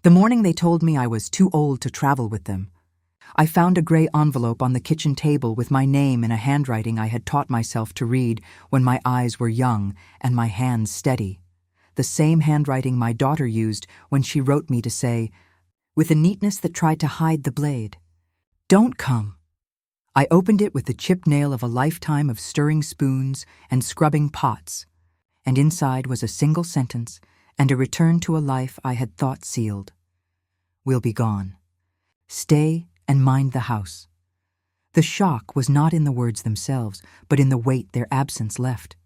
The morning they told me I was too old to travel with them, I found a gray envelope on the kitchen table with my name in a handwriting I had taught myself to read when my eyes were young and my hands steady. The same handwriting my daughter used when she wrote me to say, with a neatness that tried to hide the blade, "Don't come." I opened it with the chipped nail of a lifetime of stirring spoons and scrubbing pots, and inside was a single sentence and a return to a life I had thought sealed. "We'll be gone. Stay and mind the house." The shock was not in the words themselves, but in the weight their absence left,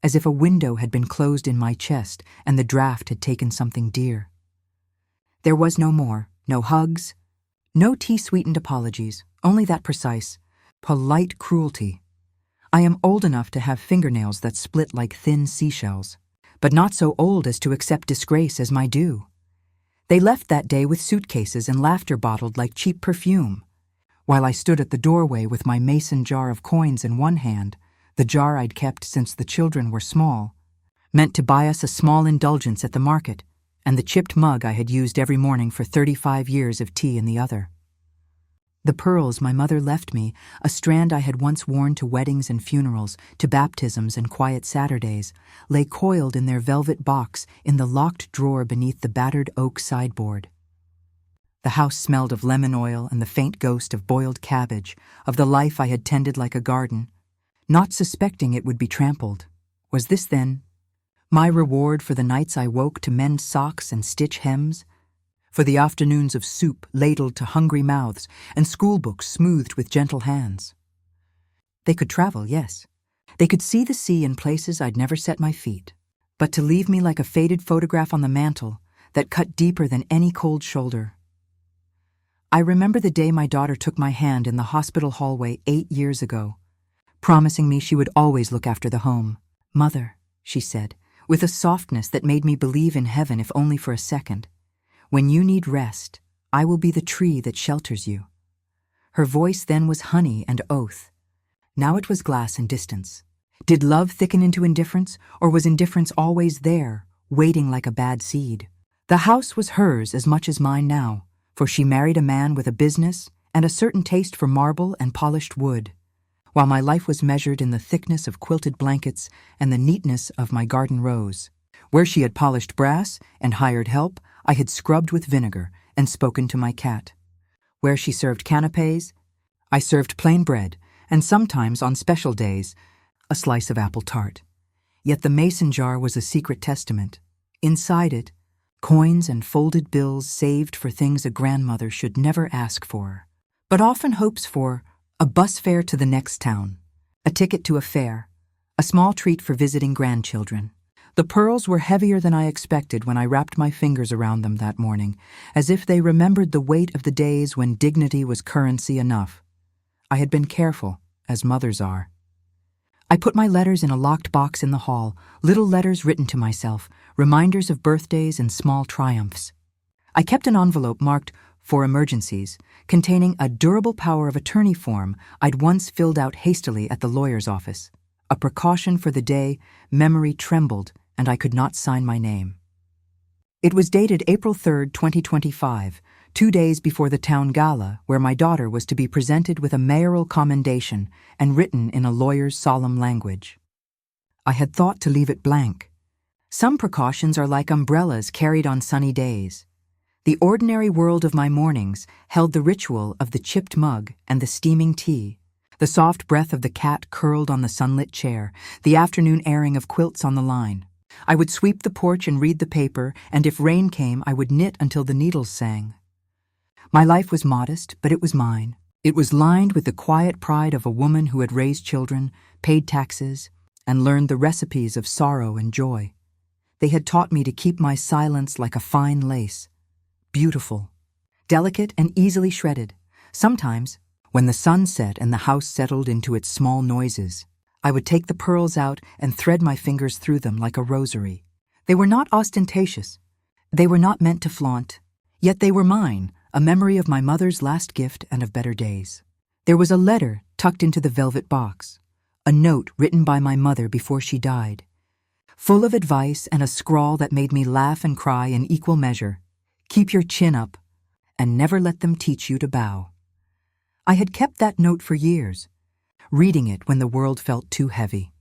as if a window had been closed in my chest and the draft had taken something dear. There was no more, no hugs, no tea-sweetened apologies, only that precise, polite cruelty. I am old enough to have fingernails that split like thin seashells, but not so old as to accept disgrace as my due. They left that day with suitcases and laughter bottled like cheap perfume, while I stood at the doorway with my mason jar of coins in one hand, the jar I'd kept since the children were small, meant to buy us a small indulgence at the market, and the chipped mug I had used every morning for 35 years of tea in the other. The pearls my mother left me, a strand I had once worn to weddings and funerals, to baptisms and quiet Saturdays, lay coiled in their velvet box in the locked drawer beneath the battered oak sideboard. The house smelled of lemon oil and the faint ghost of boiled cabbage, of the life I had tended like a garden, not suspecting it would be trampled. Was this, then, my reward for the nights I woke to mend socks and stitch hems? For the afternoons of soup ladled to hungry mouths and schoolbooks smoothed with gentle hands? They could travel, yes. They could see the sea in places I'd never set my feet. But to leave me like a faded photograph on the mantel that cut deeper than any cold shoulder. I remember the day my daughter took my hand in the hospital hallway 8 years ago, promising me she would always look after the home. "Mother," she said, with a softness that made me believe in heaven if only for a second, "when you need rest, I will be the tree that shelters you." Her voice then was honey and oath. Now it was glass and distance. Did love thicken into indifference, or was indifference always there, waiting like a bad seed? The house was hers as much as mine now, for she married a man with a business and a certain taste for marble and polished wood, while my life was measured in the thickness of quilted blankets and the neatness of my garden rows. Where she had polished brass and hired help, I had scrubbed with vinegar and spoken to my cat. Where she served canapes, I served plain bread, and sometimes, on special days, a slice of apple tart. Yet the mason jar was a secret testament. Inside it, coins and folded bills saved for things a grandmother should never ask for, but often hopes for: a bus fare to the next town, a ticket to a fair, a small treat for visiting grandchildren. The pearls were heavier than I expected when I wrapped my fingers around them that morning, as if they remembered the weight of the days when dignity was currency enough. I had been careful, as mothers are. I put my letters in a locked box in the hall, little letters written to myself, reminders of birthdays and small triumphs. I kept an envelope marked "for emergencies," containing a durable power of attorney form I'd once filled out hastily at the lawyer's office. A precaution for the day memory trembled and I could not sign my name. It was dated April 3rd, 2025, 2 days before the town gala, where my daughter was to be presented with a mayoral commendation and written in a lawyer's solemn language. I had thought to leave it blank. Some precautions are like umbrellas carried on sunny days. The ordinary world of my mornings held the ritual of the chipped mug and the steaming tea, the soft breath of the cat curled on the sunlit chair, the afternoon airing of quilts on the line. I would sweep the porch and read the paper, and if rain came, I would knit until the needles sang. My life was modest, but it was mine. It was lined with the quiet pride of a woman who had raised children, paid taxes, and learned the recipes of sorrow and joy. They had taught me to keep my silence like a fine lace, beautiful, delicate and easily shredded. Sometimes, when the sun set and the house settled into its small noises, I would take the pearls out and thread my fingers through them like a rosary. They were not ostentatious. They were not meant to flaunt. Yet they were mine, a memory of my mother's last gift and of better days. There was a letter tucked into the velvet box, a note written by my mother before she died, full of advice and a scrawl that made me laugh and cry in equal measure. Keep your chin up, and never let them teach you to bow. I had kept that note for years, reading it when the world felt too heavy.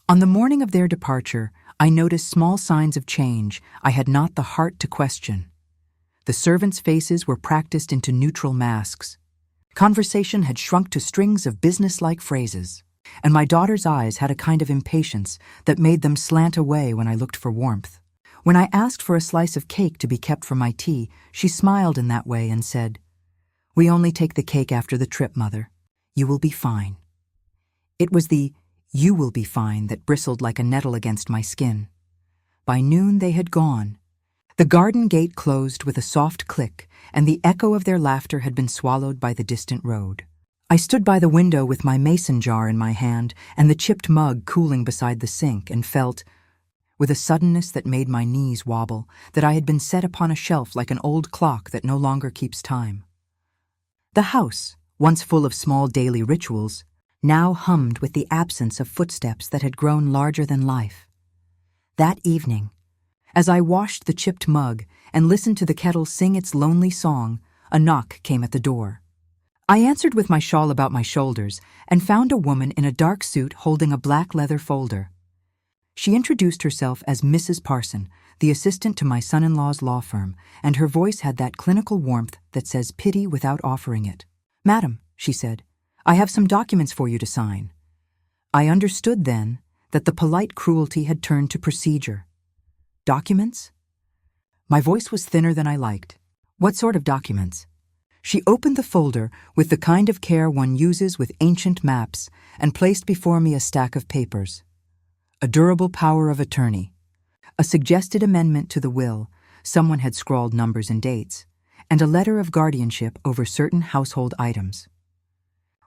On the morning of their departure, I noticed small signs of change I had not the heart to question. The servants' faces were practiced into neutral masks. Conversation had shrunk to strings of businesslike phrases, and my daughter's eyes had a kind of impatience that made them slant away when I looked for warmth. When I asked for a slice of cake to be kept for my tea, she smiled in that way and said, "We only take the cake after the trip, Mother. You will be fine." It was the "you will be fine" that bristled like a nettle against my skin. By noon they had gone. The garden gate closed with a soft click, and the echo of their laughter had been swallowed by the distant road. I stood by the window with my mason jar in my hand and the chipped mug cooling beside the sink and felt, with a suddenness that made my knees wobble, that I had been set upon a shelf like an old clock that no longer keeps time. The house, once full of small daily rituals, now hummed with the absence of footsteps that had grown larger than life. That evening, as I washed the chipped mug and listened to the kettle sing its lonely song, a knock came at the door. I answered with my shawl about my shoulders and found a woman in a dark suit holding a black leather folder. She introduced herself as Mrs. Parson, the assistant to my son-in-law's law firm, and her voice had that clinical warmth that says pity without offering it. "Madam," she said, "I have some documents for you to sign." I understood then that the polite cruelty had turned to procedure. Documents? My voice was thinner than I liked. What sort of documents? She opened the folder with the kind of care one uses with ancient maps and placed before me a stack of papers. A durable power of attorney, a suggested amendment to the will, someone had scrawled numbers and dates, and a letter of guardianship over certain household items.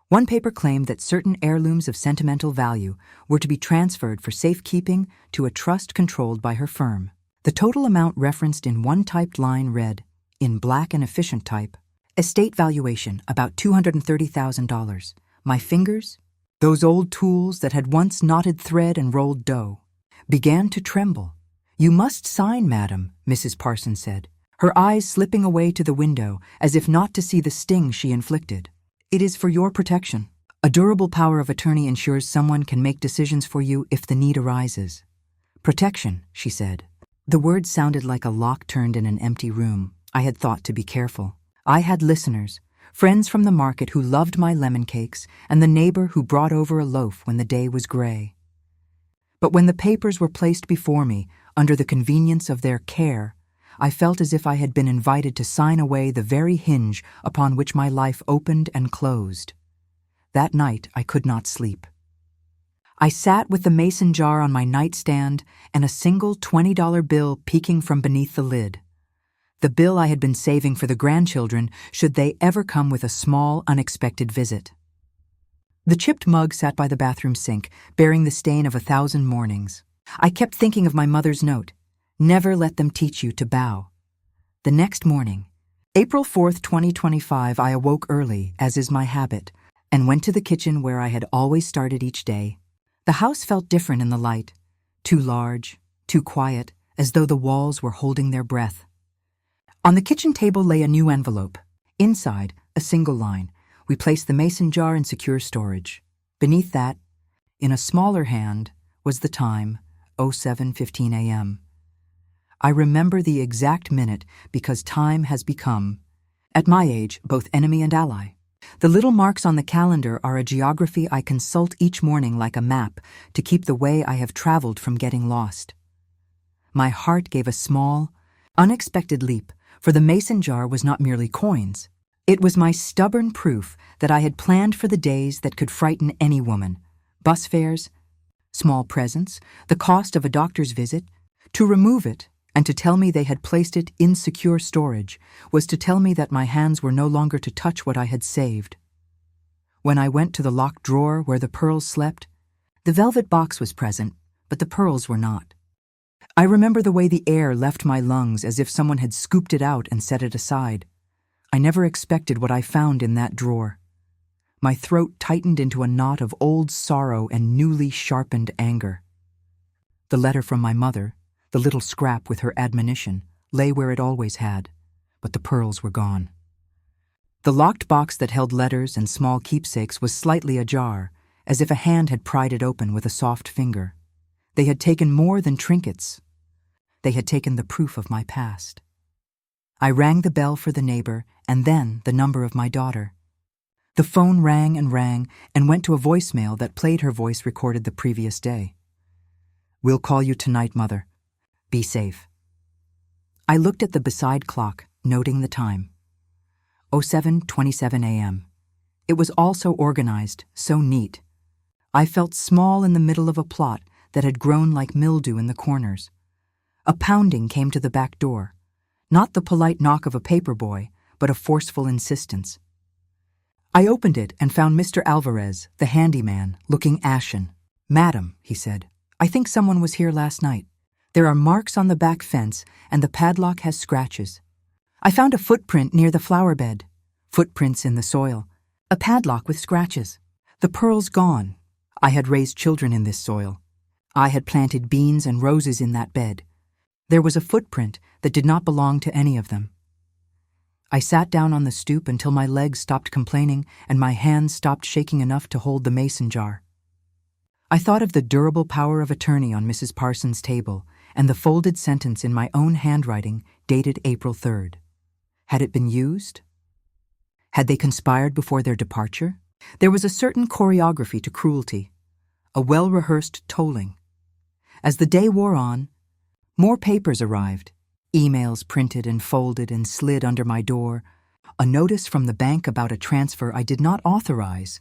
One paper claimed that certain heirlooms of sentimental value were to be transferred for safekeeping to a trust controlled by her firm. The total amount referenced in one typed line read, in black and efficient type, "Estate valuation about $230,000. My fingers, those old tools that had once knotted thread and rolled dough, began to tremble. "You must sign, madam," Mrs. Parson said, her eyes slipping away to the window as if not to see the sting she inflicted. "It is for your protection. A durable power of attorney ensures someone can make decisions for you if the need arises." "Protection," she said. The words sounded like a lock turned in an empty room. I had thought to be careful. I had listeners, friends from the market who loved my lemon cakes, and the neighbor who brought over a loaf when the day was gray. But when the papers were placed before me, under the convenience of their care, I felt as if I had been invited to sign away the very hinge upon which my life opened and closed. That night I could not sleep. I sat with the mason jar on my nightstand and a single $20 bill peeking from beneath the lid. The bill I had been saving for the grandchildren should they ever come with a small, unexpected visit. The chipped mug sat by the bathroom sink, bearing the stain of 1,000 mornings. I kept thinking of my mother's note, "Never let them teach you to bow." The next morning, April 4th, 2025, I awoke early, as is my habit, and went to the kitchen where I had always started each day. The house felt different in the light, too large, too quiet, as though the walls were holding their breath. On the kitchen table lay a new envelope. Inside, a single line. We placed the mason jar in secure storage. Beneath that, in a smaller hand, was the time, 07:15 a.m. I remember the exact minute because time has become, at my age, both enemy and ally. The little marks on the calendar are a geography I consult each morning like a map to keep the way I have traveled from getting lost. My heart gave a small, unexpected leap, for the mason jar was not merely coins. It was my stubborn proof that I had planned for the days that could frighten any woman. Bus fares, small presents, the cost of a doctor's visit. To remove it, and to tell me they had placed it in secure storage, was to tell me that my hands were no longer to touch what I had saved. When I went to the locked drawer where the pearls slept, the velvet box was present, but the pearls were not. I remember the way the air left my lungs as if someone had scooped it out and set it aside. I never expected what I found in that drawer. My throat tightened into a knot of old sorrow and newly sharpened anger. The letter from my mother, the little scrap with her admonition, lay where it always had, but the pearls were gone. The locked box that held letters and small keepsakes was slightly ajar, as if a hand had pried it open with a soft finger. They had taken more than trinkets. They had taken the proof of my past. I rang the bell for the neighbor and then the number of my daughter. The phone rang and went to a voicemail that played her voice recorded the previous day. "We'll call you tonight, Mother. Be safe." I looked at the beside clock, noting the time. 07:27 a.m. It was all so organized, so neat. I felt small in the middle of a plot that had grown like mildew in the corners. A pounding came to the back door. Not the polite knock of a paper boy, but a forceful insistence. I opened it and found Mr. Alvarez, the handyman, looking ashen. "Madam," he said, "I think someone was here last night. There are marks on the back fence, and the padlock has scratches. I found a footprint near the flower bed. Footprints in the soil. A padlock with scratches. The pearls gone. I had raised children in this soil. I had planted beans and roses in that bed. There was a footprint that did not belong to any of them." I sat down on the stoop until my legs stopped complaining and my hands stopped shaking enough to hold the mason jar. I thought of the durable power of attorney on Mrs. Parsons' table and the folded sentence in my own handwriting dated April 3rd. Had it been used? Had they conspired before their departure? There was a certain choreography to cruelty, a well-rehearsed tolling. As the day wore on, more papers arrived, emails printed and folded and slid under my door, a notice from the bank about a transfer I did not authorize,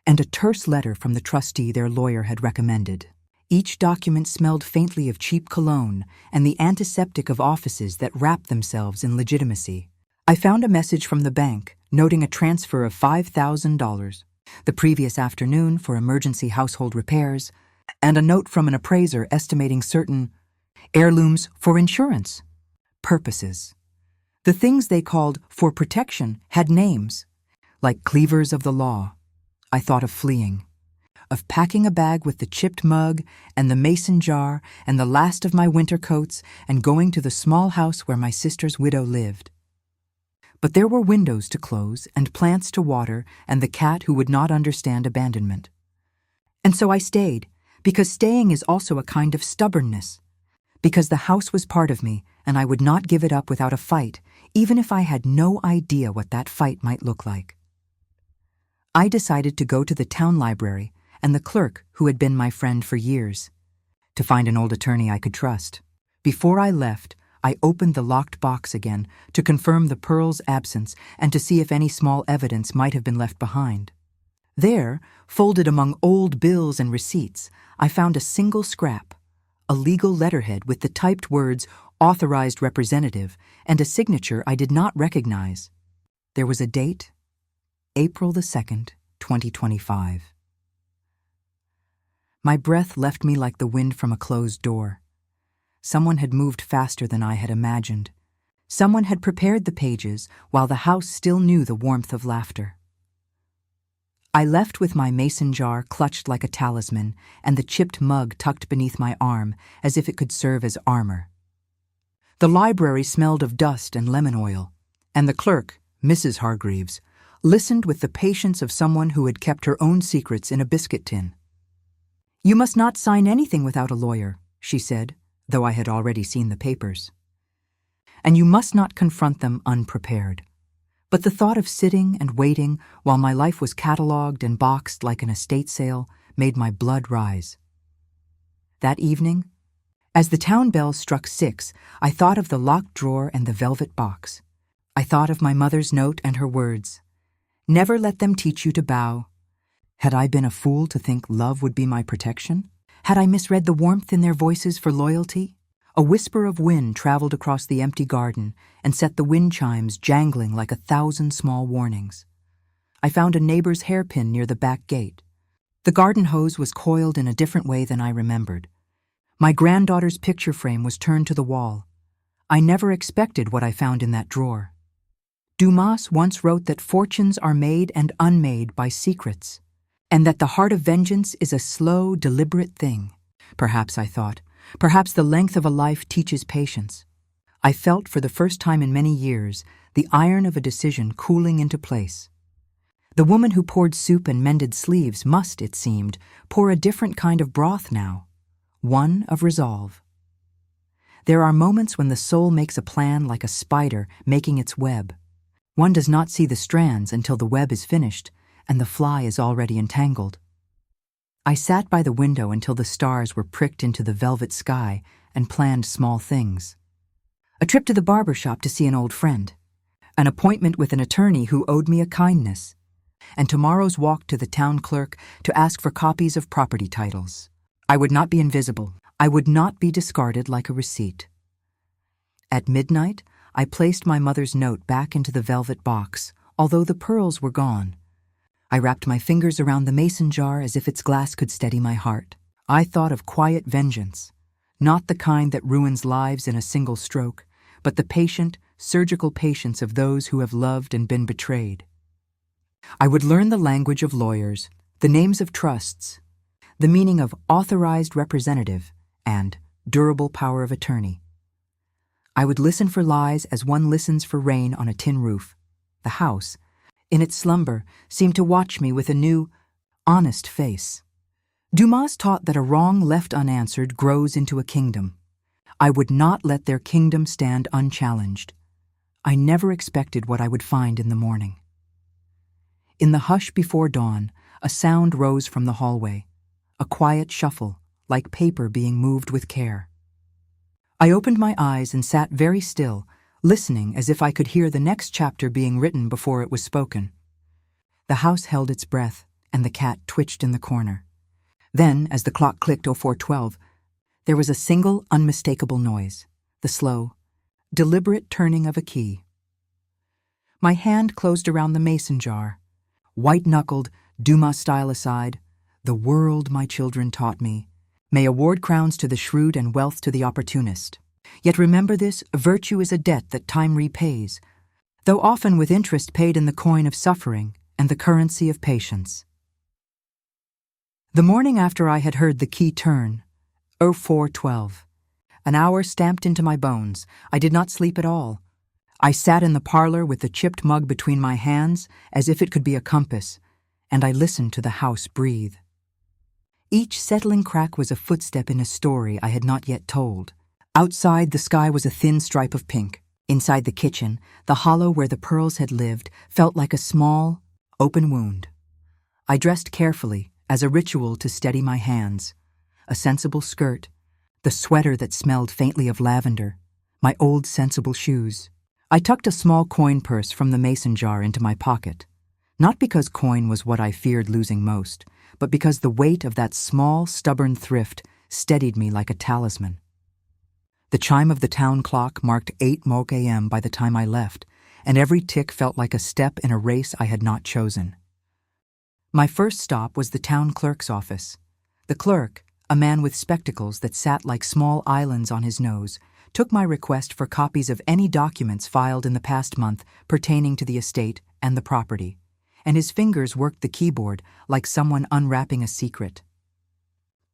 and a terse letter from the trustee their lawyer had recommended. Each document smelled faintly of cheap cologne and the antiseptic of offices that wrapped themselves in legitimacy. I found a message from the bank noting a transfer of $5,000 the previous afternoon for emergency household repairs, and a note from an appraiser estimating certain heirlooms for insurance purposes. The things they called for protection had names, like cleavers of the law. I thought of fleeing, of packing a bag with the chipped mug and the mason jar and the last of my winter coats and going to the small house where my sister's widow lived. But there were windows to close and plants to water and the cat who would not understand abandonment. And so I stayed, because staying is also a kind of stubbornness, because the house was part of me and I would not give it up without a fight, even if I had no idea what that fight might look like. I decided to go to the town library and the clerk who had been my friend for years, to find an old attorney I could trust. Before I left, I opened the locked box again to confirm the pearl's absence and to see if any small evidence might have been left behind. There, folded among old bills and receipts, I found a single scrap, a legal letterhead with the typed words "Authorized Representative" and a signature I did not recognize. There was a date, April the 2nd, 2025. My breath left me like the wind from a closed door. Someone had moved faster than I had imagined. Someone had prepared the pages while the house still knew the warmth of laughter. I left with my mason jar clutched like a talisman and the chipped mug tucked beneath my arm as if it could serve as armor. The library smelled of dust and lemon oil, and the clerk, Mrs. Hargreaves, listened with the patience of someone who had kept her own secrets in a biscuit tin. "You must not sign anything without a lawyer," she said, though I had already seen the papers. "And you must not confront them unprepared." But the thought of sitting and waiting while my life was catalogued and boxed like an estate sale made my blood rise. That evening, as the town bell struck 6, I thought of the locked drawer and the velvet box. I thought of my mother's note and her words, "Never let them teach you to bow." Had I been a fool to think love would be my protection? Had I misread the warmth in their voices for loyalty? A whisper of wind traveled across the empty garden and set the wind chimes jangling like 1,000 small warnings. I found a neighbor's hairpin near the back gate. The garden hose was coiled in a different way than I remembered. My granddaughter's picture frame was turned to the wall. I never expected what I found in that drawer. Dumas once wrote that fortunes are made and unmade by secrets, and that the heart of vengeance is a slow, deliberate thing. Perhaps, I thought, perhaps the length of a life teaches patience. I felt for the first time in many years the iron of a decision cooling into place. The woman who poured soup and mended sleeves must, it seemed, pour a different kind of broth now, one of resolve. There are moments when the soul makes a plan like a spider making its web. One does not see the strands until the web is finished and the fly is already entangled. I sat by the window until the stars were pricked into the velvet sky and planned small things. A trip to the barber shop to see an old friend, an appointment with an attorney who owed me a kindness, and tomorrow's walk to the town clerk to ask for copies of property titles. I would not be invisible. I would not be discarded like a receipt. At midnight, I placed my mother's note back into the velvet box, although the pearls were gone. I wrapped my fingers around the mason jar as if its glass could steady my heart. I thought of quiet vengeance, not the kind that ruins lives in a single stroke, but the patient, surgical patience of those who have loved and been betrayed. I would learn the language of lawyers, the names of trusts, the meaning of authorized representative, and durable power of attorney. I would listen for lies as one listens for rain on a tin roof. The house, in its slumber, seemed to watch me with a new, honest face. Dumas taught that a wrong left unanswered grows into a kingdom. I would not let their kingdom stand unchallenged. I never expected what I would find in the morning. In the hush before dawn, a sound rose from the hallway, a quiet shuffle, like paper being moved with care. I opened my eyes and sat very still, listening as if I could hear the next chapter being written before it was spoken. The house held its breath, and the cat twitched in the corner. Then, as the clock clicked 04:12, there was a single unmistakable noise, the slow, deliberate turning of a key. My hand closed around the mason jar. White-knuckled, Dumas style aside, the world my children taught me may award crowns to the shrewd and wealth to the opportunist. Yet remember this, virtue is a debt that time repays, though often with interest paid in the coin of suffering and the currency of patience. The morning after I had heard the key turn, 04:12, an hour stamped into my bones, I did not sleep at all. I sat in the parlor with the chipped mug between my hands as if it could be a compass, and I listened to the house breathe. Each settling crack was a footstep in a story I had not yet told. Outside, the sky was a thin stripe of pink. Inside the kitchen, the hollow where the pearls had lived felt like a small, open wound. I dressed carefully, as a ritual to steady my hands. A sensible skirt, the sweater that smelled faintly of lavender, my old sensible shoes. I tucked a small coin purse from the mason jar into my pocket, not because coin was what I feared losing most, but because the weight of that small, stubborn thrift steadied me like a talisman. The chime of the town clock marked 8 a.m. by the time I left, and every tick felt like a step in a race I had not chosen. My first stop was the town clerk's office. The clerk, a man with spectacles that sat like small islands on his nose, took my request for copies of any documents filed in the past month pertaining to the estate and the property, and his fingers worked the keyboard like someone unwrapping a secret.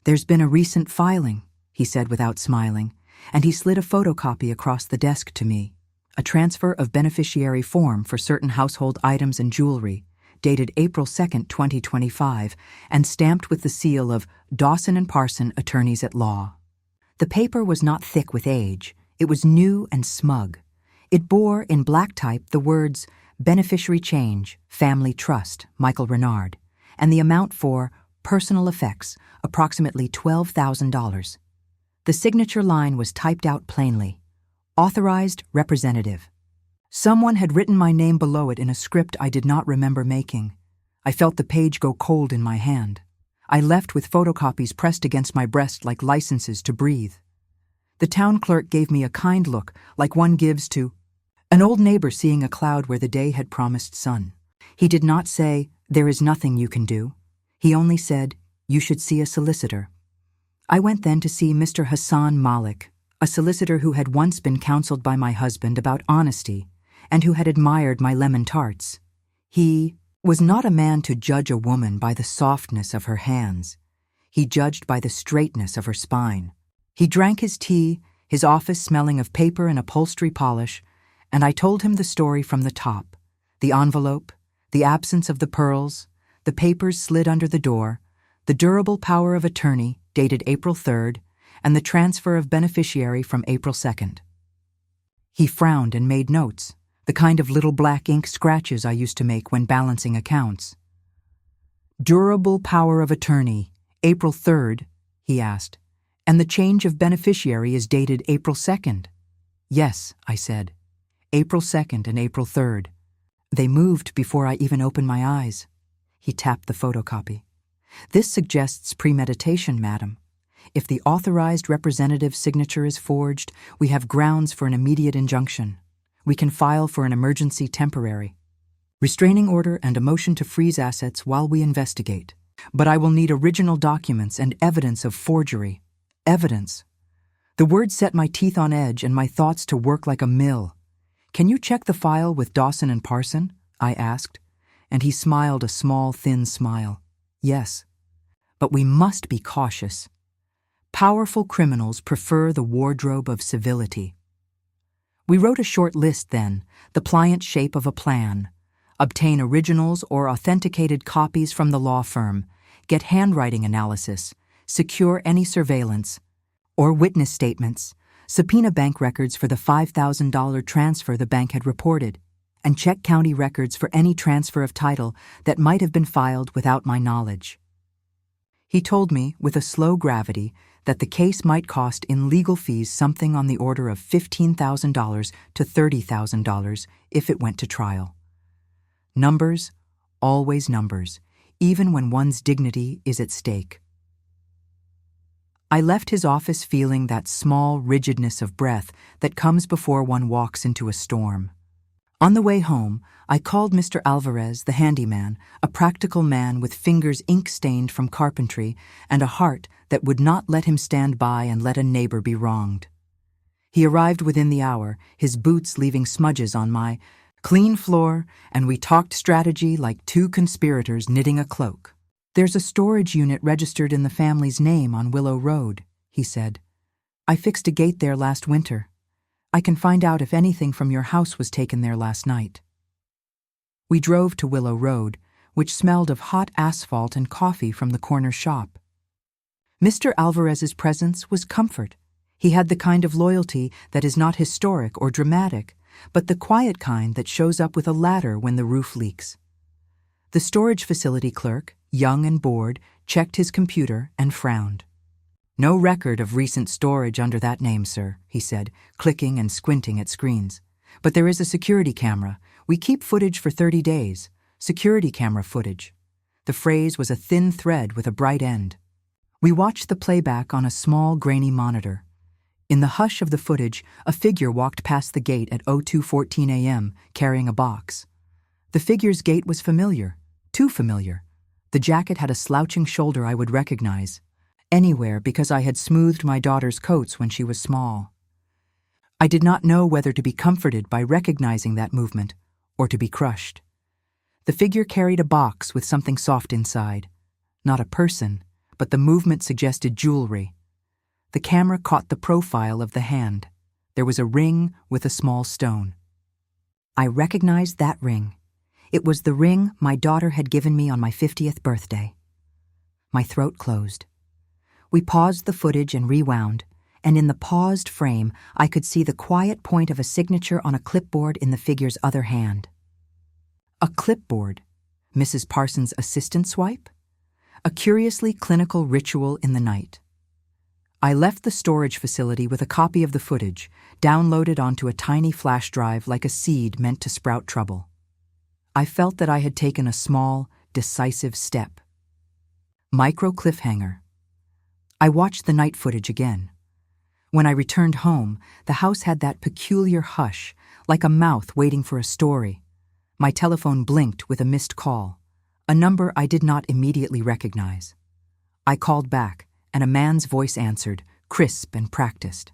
"There's been a recent filing," he said without smiling, and he slid a photocopy across the desk to me, a transfer of beneficiary form for certain household items and jewelry, dated April 2nd, 2025, and stamped with the seal of Dawson & Parson Attorneys at Law. The paper was not thick with age. It was new and smug. It bore, in black type, the words, "Beneficiary Change, Family Trust, Michael Renard," and the amount for personal effects, approximately $12,000. The signature line was typed out plainly, "Authorized Representative." Someone had written my name below it in a script I did not remember making. I felt the page go cold in my hand. I left with photocopies pressed against my breast like licenses to breathe. The town clerk gave me a kind look, like one gives to an old neighbor seeing a cloud where the day had promised sun. He did not say, "There is nothing you can do." He only said, "You should see a solicitor." I went then to see Mr. Hassan Malik, a solicitor who had once been counseled by my husband about honesty and who had admired my lemon tarts. He was not a man to judge a woman by the softness of her hands. He judged by the straightness of her spine. He drank his tea, his office smelling of paper and upholstery polish, and I told him the story from the top: the envelope, the absence of the pearls, the papers slid under the door, the durable power of attorney dated April 3rd, and the transfer of beneficiary from April 2nd. He frowned and made notes, the kind of little black ink scratches I used to make when balancing accounts. "Durable power of attorney, April 3rd, he asked, "and the change of beneficiary is dated April 2nd. "Yes," I said, "April 2nd and April 3rd. They moved before I even opened my eyes." He tapped the photocopy. "This suggests premeditation, madam. If the authorized representative's signature is forged, we have grounds for an immediate injunction. We can file for an emergency temporary restraining order and a motion to freeze assets while we investigate. But I will need original documents and evidence of forgery. Evidence." The words set my teeth on edge and my thoughts to work like a mill. "Can you check the file with Dawson and Parson?" I asked, and he smiled a small, thin smile. "Yes, but we must be cautious. Powerful criminals prefer the wardrobe of civility." We wrote a short list then, the pliant shape of a plan: obtain originals or authenticated copies from the law firm, get handwriting analysis, secure any surveillance or witness statements, subpoena bank records for the $5,000 transfer the bank had reported, and check county records for any transfer of title that might have been filed without my knowledge. He told me, with a slow gravity, that the case might cost in legal fees something on the order of $15,000 to $30,000 if it went to trial. Numbers, always numbers, even when one's dignity is at stake. I left his office feeling that small rigidness of breath that comes before one walks into a storm. On the way home, I called Mr. Alvarez, the handyman, a practical man with fingers ink-stained from carpentry and a heart that would not let him stand by and let a neighbor be wronged. He arrived within the hour, his boots leaving smudges on my clean floor, and we talked strategy like two conspirators knitting a cloak. "There's a storage unit registered in the family's name on Willow Road," he said. "I fixed a gate there last winter. I can find out if anything from your house was taken there last night." We drove to Willow Road, which smelled of hot asphalt and coffee from the corner shop. Mr. Alvarez's presence was comfort. He had the kind of loyalty that is not historic or dramatic, but the quiet kind that shows up with a ladder when the roof leaks. The storage facility clerk, young and bored, checked his computer and frowned. "No record of recent storage under that name, sir," he said, clicking and squinting at screens. "But there is a security camera. We keep footage for 30 days. Security camera footage." The phrase was a thin thread with a bright end. We watched the playback on a small, grainy monitor. In the hush of the footage, a figure walked past the gate at 02:14 a.m., carrying a box. The figure's gait was familiar, too familiar. The jacket had a slouching shoulder I would recognize anywhere because I had smoothed my daughter's coats when she was small. I did not know whether to be comforted by recognizing that movement or to be crushed. The figure carried a box with something soft inside. Not a person, but the movement suggested jewelry. The camera caught the profile of the hand. There was a ring with a small stone. I recognized that ring. It was the ring my daughter had given me on my 50th birthday. My throat closed. We paused the footage and rewound, and in the paused frame, I could see the quiet point of a signature on a clipboard in the figure's other hand. A clipboard? Mrs. Parsons' assistant swipe? A curiously clinical ritual in the night. I left the storage facility with a copy of the footage, downloaded onto a tiny flash drive like a seed meant to sprout trouble. I felt that I had taken a small, decisive step. Micro cliffhanger. I watched the night footage again. When I returned home, the house had that peculiar hush, like a mouth waiting for a story. My telephone blinked with a missed call, a number I did not immediately recognize. I called back, and a man's voice answered, crisp and practiced.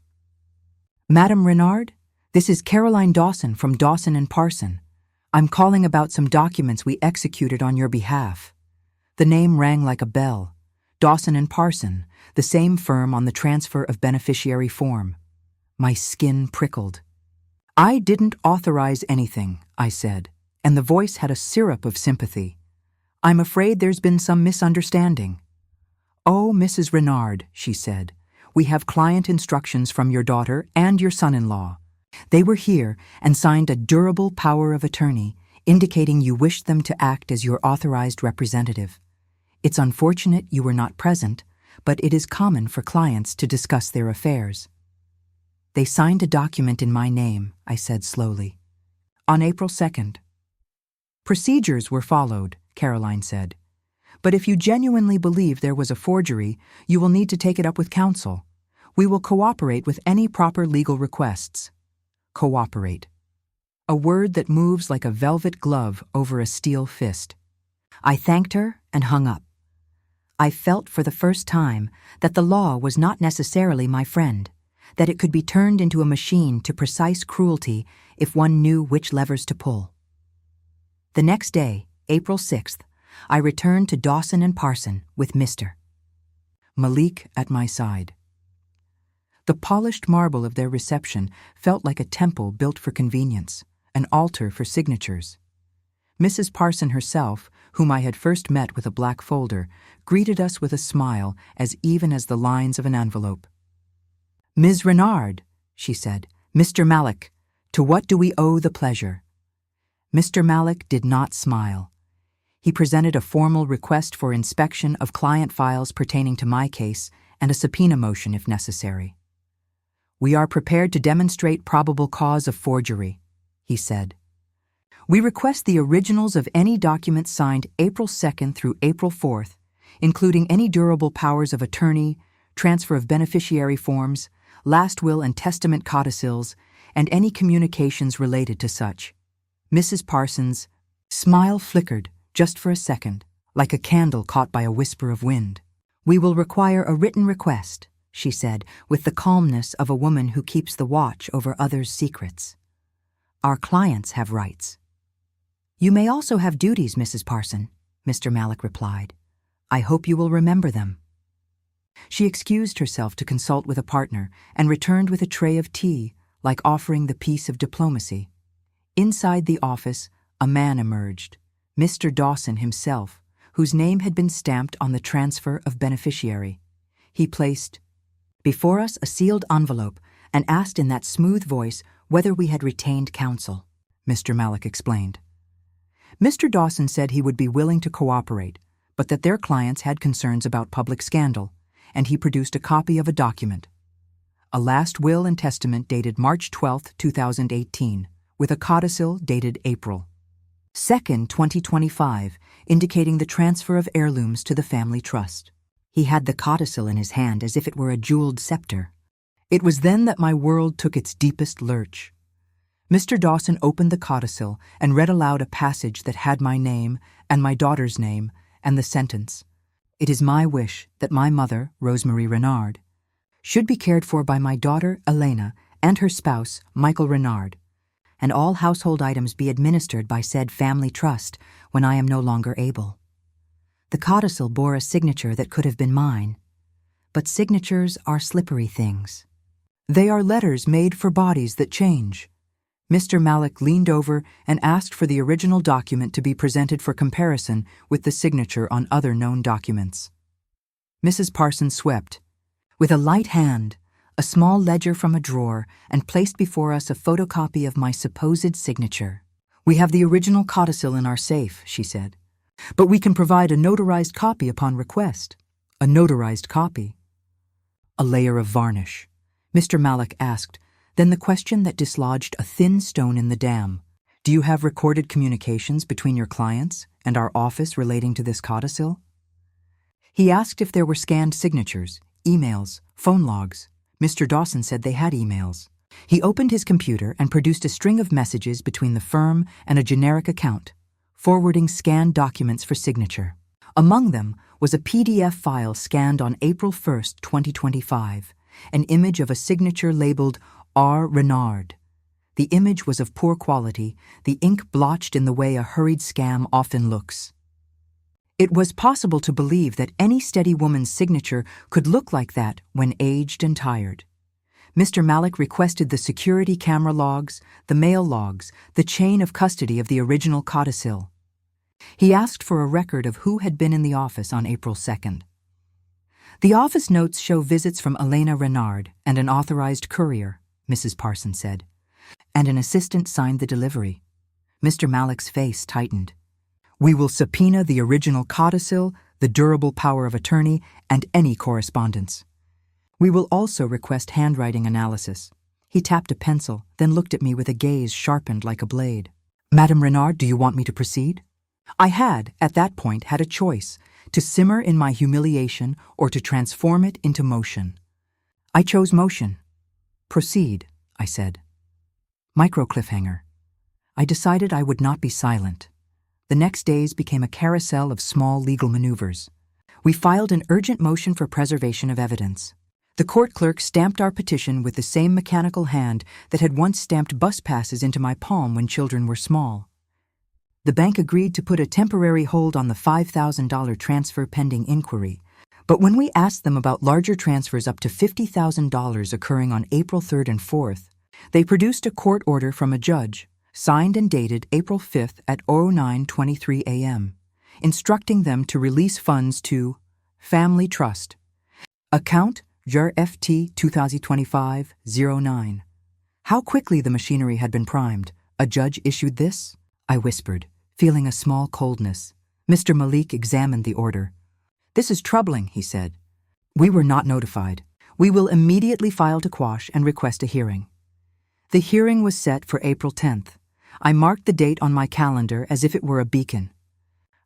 "Madam Renard, this is Caroline Dawson from Dawson and Parson. I'm calling about some documents we executed on your behalf." The name rang like a bell. Dawson and Parson, the same firm on the transfer of beneficiary form. My skin prickled. "I didn't authorize anything," I said, and the voice had a syrup of sympathy. "I'm afraid there's been some misunderstanding." "Oh, Mrs. Renard," she said, "we have client instructions from your daughter and your son-in-law. They were here and signed a durable power of attorney, indicating you wished them to act as your authorized representative. It's unfortunate you were not present, but it is common for clients to discuss their affairs." "They signed a document in my name," I said slowly. "On April 2nd. "Procedures were followed," Caroline said. "But if you genuinely believe there was a forgery, you will need to take it up with counsel. We will cooperate with any proper legal requests." Cooperate. A word that moves like a velvet glove over a steel fist. I thanked her and hung up. I felt for the first time that the law was not necessarily my friend, that it could be turned into a machine to precise cruelty if one knew which levers to pull. The next day, April 6th, I returned to Dawson and Parson with Mr. Malik at my side. The polished marble of their reception felt like a temple built for convenience, an altar for signatures. Mrs. Parson herself, whom I had first met with a black folder, greeted us with a smile as even as the lines of an envelope. "Ms. Renard," she said, "Mr. Malik, to what do we owe the pleasure?" Mr. Malik did not smile. He presented a formal request for inspection of client files pertaining to my case and a subpoena motion if necessary. "We are prepared to demonstrate probable cause of forgery," he said. "We request the originals of any documents signed April 2nd through April 4th, including any durable powers of attorney, transfer of beneficiary forms, last will and testament codicils, and any communications related to such." Mrs. Parsons' smile flickered just for a second, like a candle caught by a whisper of wind. "We will require a written request," she said, with the calmness of a woman who keeps the watch over others' secrets. "Our clients have rights." "You may also have duties, Mrs. Parson," Mr. Malik replied. "I hope you will remember them." She excused herself to consult with a partner and returned with a tray of tea, like offering the peace of diplomacy. Inside the office, a man emerged, Mr. Dawson himself, whose name had been stamped on the transfer of beneficiary. He placed before us a sealed envelope and asked in that smooth voice whether we had retained counsel, Mr. Malik explained. Mr. Dawson said he would be willing to cooperate, but that their clients had concerns about public scandal, and he produced a copy of a document. A last will and testament dated March 12, 2018, with a codicil dated April 2nd, 2025, indicating the transfer of heirlooms to the family trust. He had the codicil in his hand as if it were a jeweled scepter. It was then that my world took its deepest lurch. Mr. Dawson opened the codicil and read aloud a passage that had my name and my daughter's name and the sentence, "It is my wish that my mother, Rosemary Renard, should be cared for by my daughter, Elena, and her spouse, Michael Renard, and all household items be administered by said family trust when I am no longer able." The codicil bore a signature that could have been mine, but signatures are slippery things. They are letters made for bodies that change. Mr. Malik leaned over and asked for the original document to be presented for comparison with the signature on other known documents. Mrs. Parsons swept, with a light hand, a small ledger from a drawer and placed before us a photocopy of my supposed signature. "We have the original codicil in our safe," she said, "but we can provide a notarized copy upon request." "A notarized copy?" "A layer of varnish," Mr. Malik asked, then the question that dislodged a thin stone in the dam. "Do you have recorded communications between your clients and our office relating to this codicil?" He asked if there were scanned signatures, emails, phone logs. Mr. Dawson said they had emails. He opened his computer and produced a string of messages between the firm and a generic account, forwarding scanned documents for signature. Among them was a PDF file scanned on April 1st, 2025, an image of a signature labeled R. Renard. The image was of poor quality, the ink blotched in the way a hurried scam often looks. It was possible to believe that any steady woman's signature could look like that when aged and tired. Mr. Malik requested the security camera logs, the mail logs, the chain of custody of the original codicil. He asked for a record of who had been in the office on April 2nd. The office notes show visits from Elena Renard and an authorized courier, Mrs. Parson said, and an assistant signed the delivery. Mr. Malik's face tightened. We will subpoena the original codicil, the durable power of attorney, and any correspondence. We will also request handwriting analysis. He tapped a pencil, then looked at me with a gaze sharpened like a blade. Madame Renard, do you want me to proceed? I had, at that point, had a choice, to simmer in my humiliation or to transform it into motion. I chose motion. Proceed, I said. Micro cliffhanger. I decided I would not be silent. The next days became a carousel of small legal maneuvers. We filed an urgent motion for preservation of evidence. The court clerk stamped our petition with the same mechanical hand that had once stamped bus passes into my palm when children were small. The bank agreed to put a temporary hold on the $5,000 transfer pending inquiry, but when we asked them about larger transfers up to $50,000 occurring on April 3rd and 4th, they produced a court order from a judge, signed and dated April 5th at 09:23 a.m., instructing them to release funds to Family Trust, account JRFT 2025-09. How quickly the machinery had been primed. A judge issued this? I whispered, feeling a small coldness. Mr. Malik examined the order. This is troubling, he said. We were not notified. We will immediately file to quash and request a hearing. The hearing was set for April 10th. I marked the date on my calendar as if it were a beacon.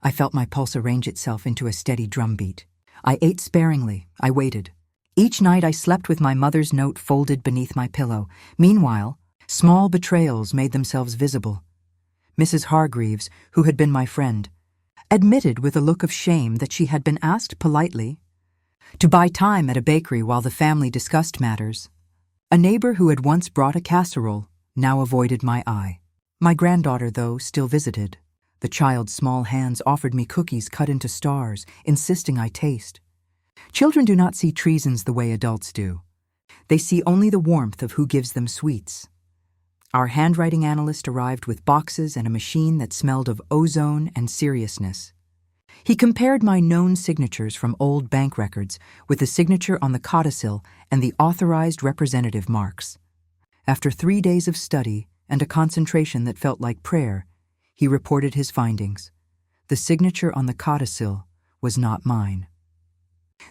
I felt my pulse arrange itself into a steady drumbeat. I ate sparingly. I waited. Each night I slept with my mother's note folded beneath my pillow. Meanwhile, small betrayals made themselves visible. Mrs. Hargreaves, who had been my friend, admitted with a look of shame that she had been asked politely to buy time at a bakery while the family discussed matters. A neighbor who had once brought a casserole now avoided my eye. My granddaughter, though, still visited. The child's small hands offered me cookies cut into stars, insisting I taste. Children do not see treasons the way adults do. They see only the warmth of who gives them sweets. Our handwriting analyst arrived with boxes and a machine that smelled of ozone and seriousness. He compared my known signatures from old bank records with the signature on the codicil and the authorized representative marks. After 3 days of study and a concentration that felt like prayer, he reported his findings. The signature on the codicil was not mine.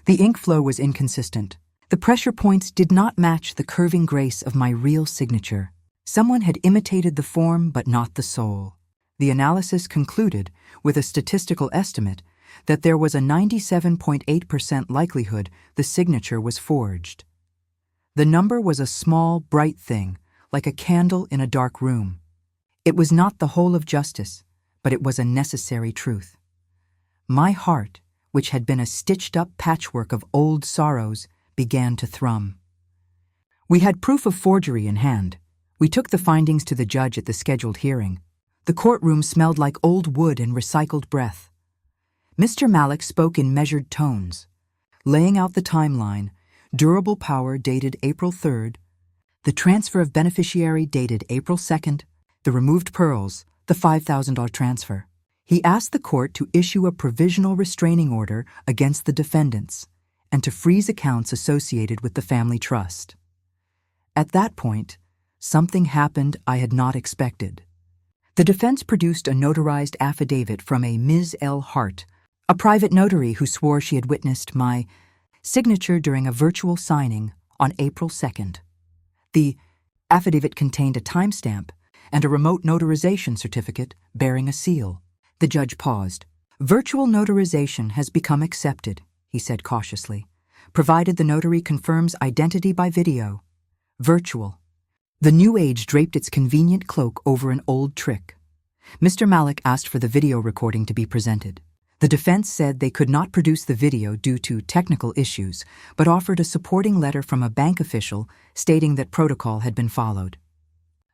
The ink flow was inconsistent. The pressure points did not match the curving grace of my real signature. Someone had imitated the form but not the soul. The analysis concluded, with a statistical estimate, that there was a 97.8% likelihood the signature was forged. The number was a small, bright thing, like a candle in a dark room. It was not the whole of justice, but it was a necessary truth. My heart, which had been a stitched-up patchwork of old sorrows, began to thrum. We had proof of forgery in hand. We took the findings to the judge at the scheduled hearing. The courtroom smelled like old wood and recycled breath. Mr. Malik spoke in measured tones, laying out the timeline: durable power dated April 3rd, the transfer of beneficiary dated April 2nd, the removed pearls, the $5,000 transfer. He asked the court to issue a provisional restraining order against the defendants and to freeze accounts associated with the family trust. At that point, something happened I had not expected. The defense produced a notarized affidavit from a Ms. L. Hart, a private notary who swore she had witnessed my signature during a virtual signing on April 2nd. The affidavit contained a timestamp and a remote notarization certificate bearing a seal. The judge paused. Virtual notarization has become accepted, he said cautiously, provided the notary confirms identity by video. Virtual. The new age draped its convenient cloak over an old trick. Mr. Malik asked for the video recording to be presented. The defense said they could not produce the video due to technical issues, but offered a supporting letter from a bank official stating that protocol had been followed.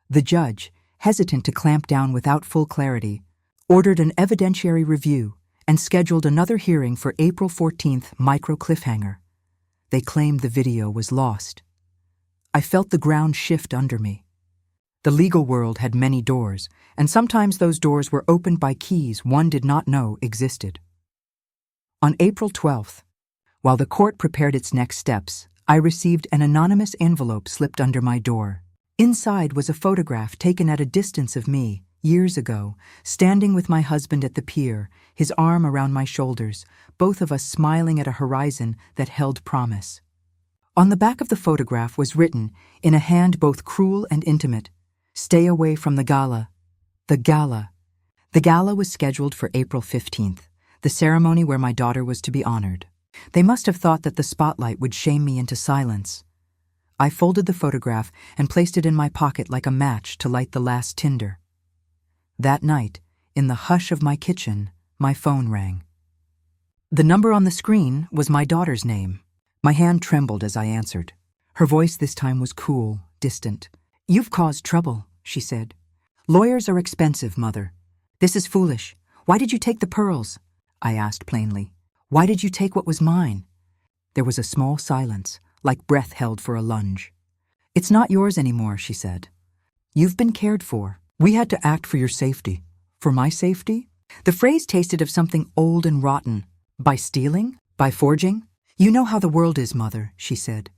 The judge, hesitant to clamp down without full clarity, ordered an evidentiary review and scheduled another hearing for April 14th micro cliffhanger. They claimed the video was lost. I felt the ground shift under me. The legal world had many doors, and sometimes those doors were opened by keys one did not know existed. On April 12th, while the court prepared its next steps, I received an anonymous envelope slipped under my door. Inside was a photograph taken at a distance of me, years ago, standing with my husband at the pier, his arm around my shoulders, both of us smiling at a horizon that held promise. On the back of the photograph was written, in a hand both cruel and intimate, "Stay away from the gala." The gala. The gala was scheduled for April 15th, the ceremony where my daughter was to be honored. They must have thought that the spotlight would shame me into silence. I folded the photograph and placed it in my pocket like a match to light the last tinder. That night, in the hush of my kitchen, my phone rang. The number on the screen was my daughter's name. My hand trembled as I answered. Her voice this time was cool, distant. "You've caused trouble," she said. "Lawyers are expensive, Mother. This is foolish. Why did you take the pearls?" I asked plainly. "Why did you take what was mine?" There was a small silence, like breath held for a lunge. "It's not yours anymore," she said. "You've been cared for. We had to act for your safety." "For my safety?" The phrase tasted of something old and rotten. "By stealing? By forging?" "You know how the world is, Mother," she said.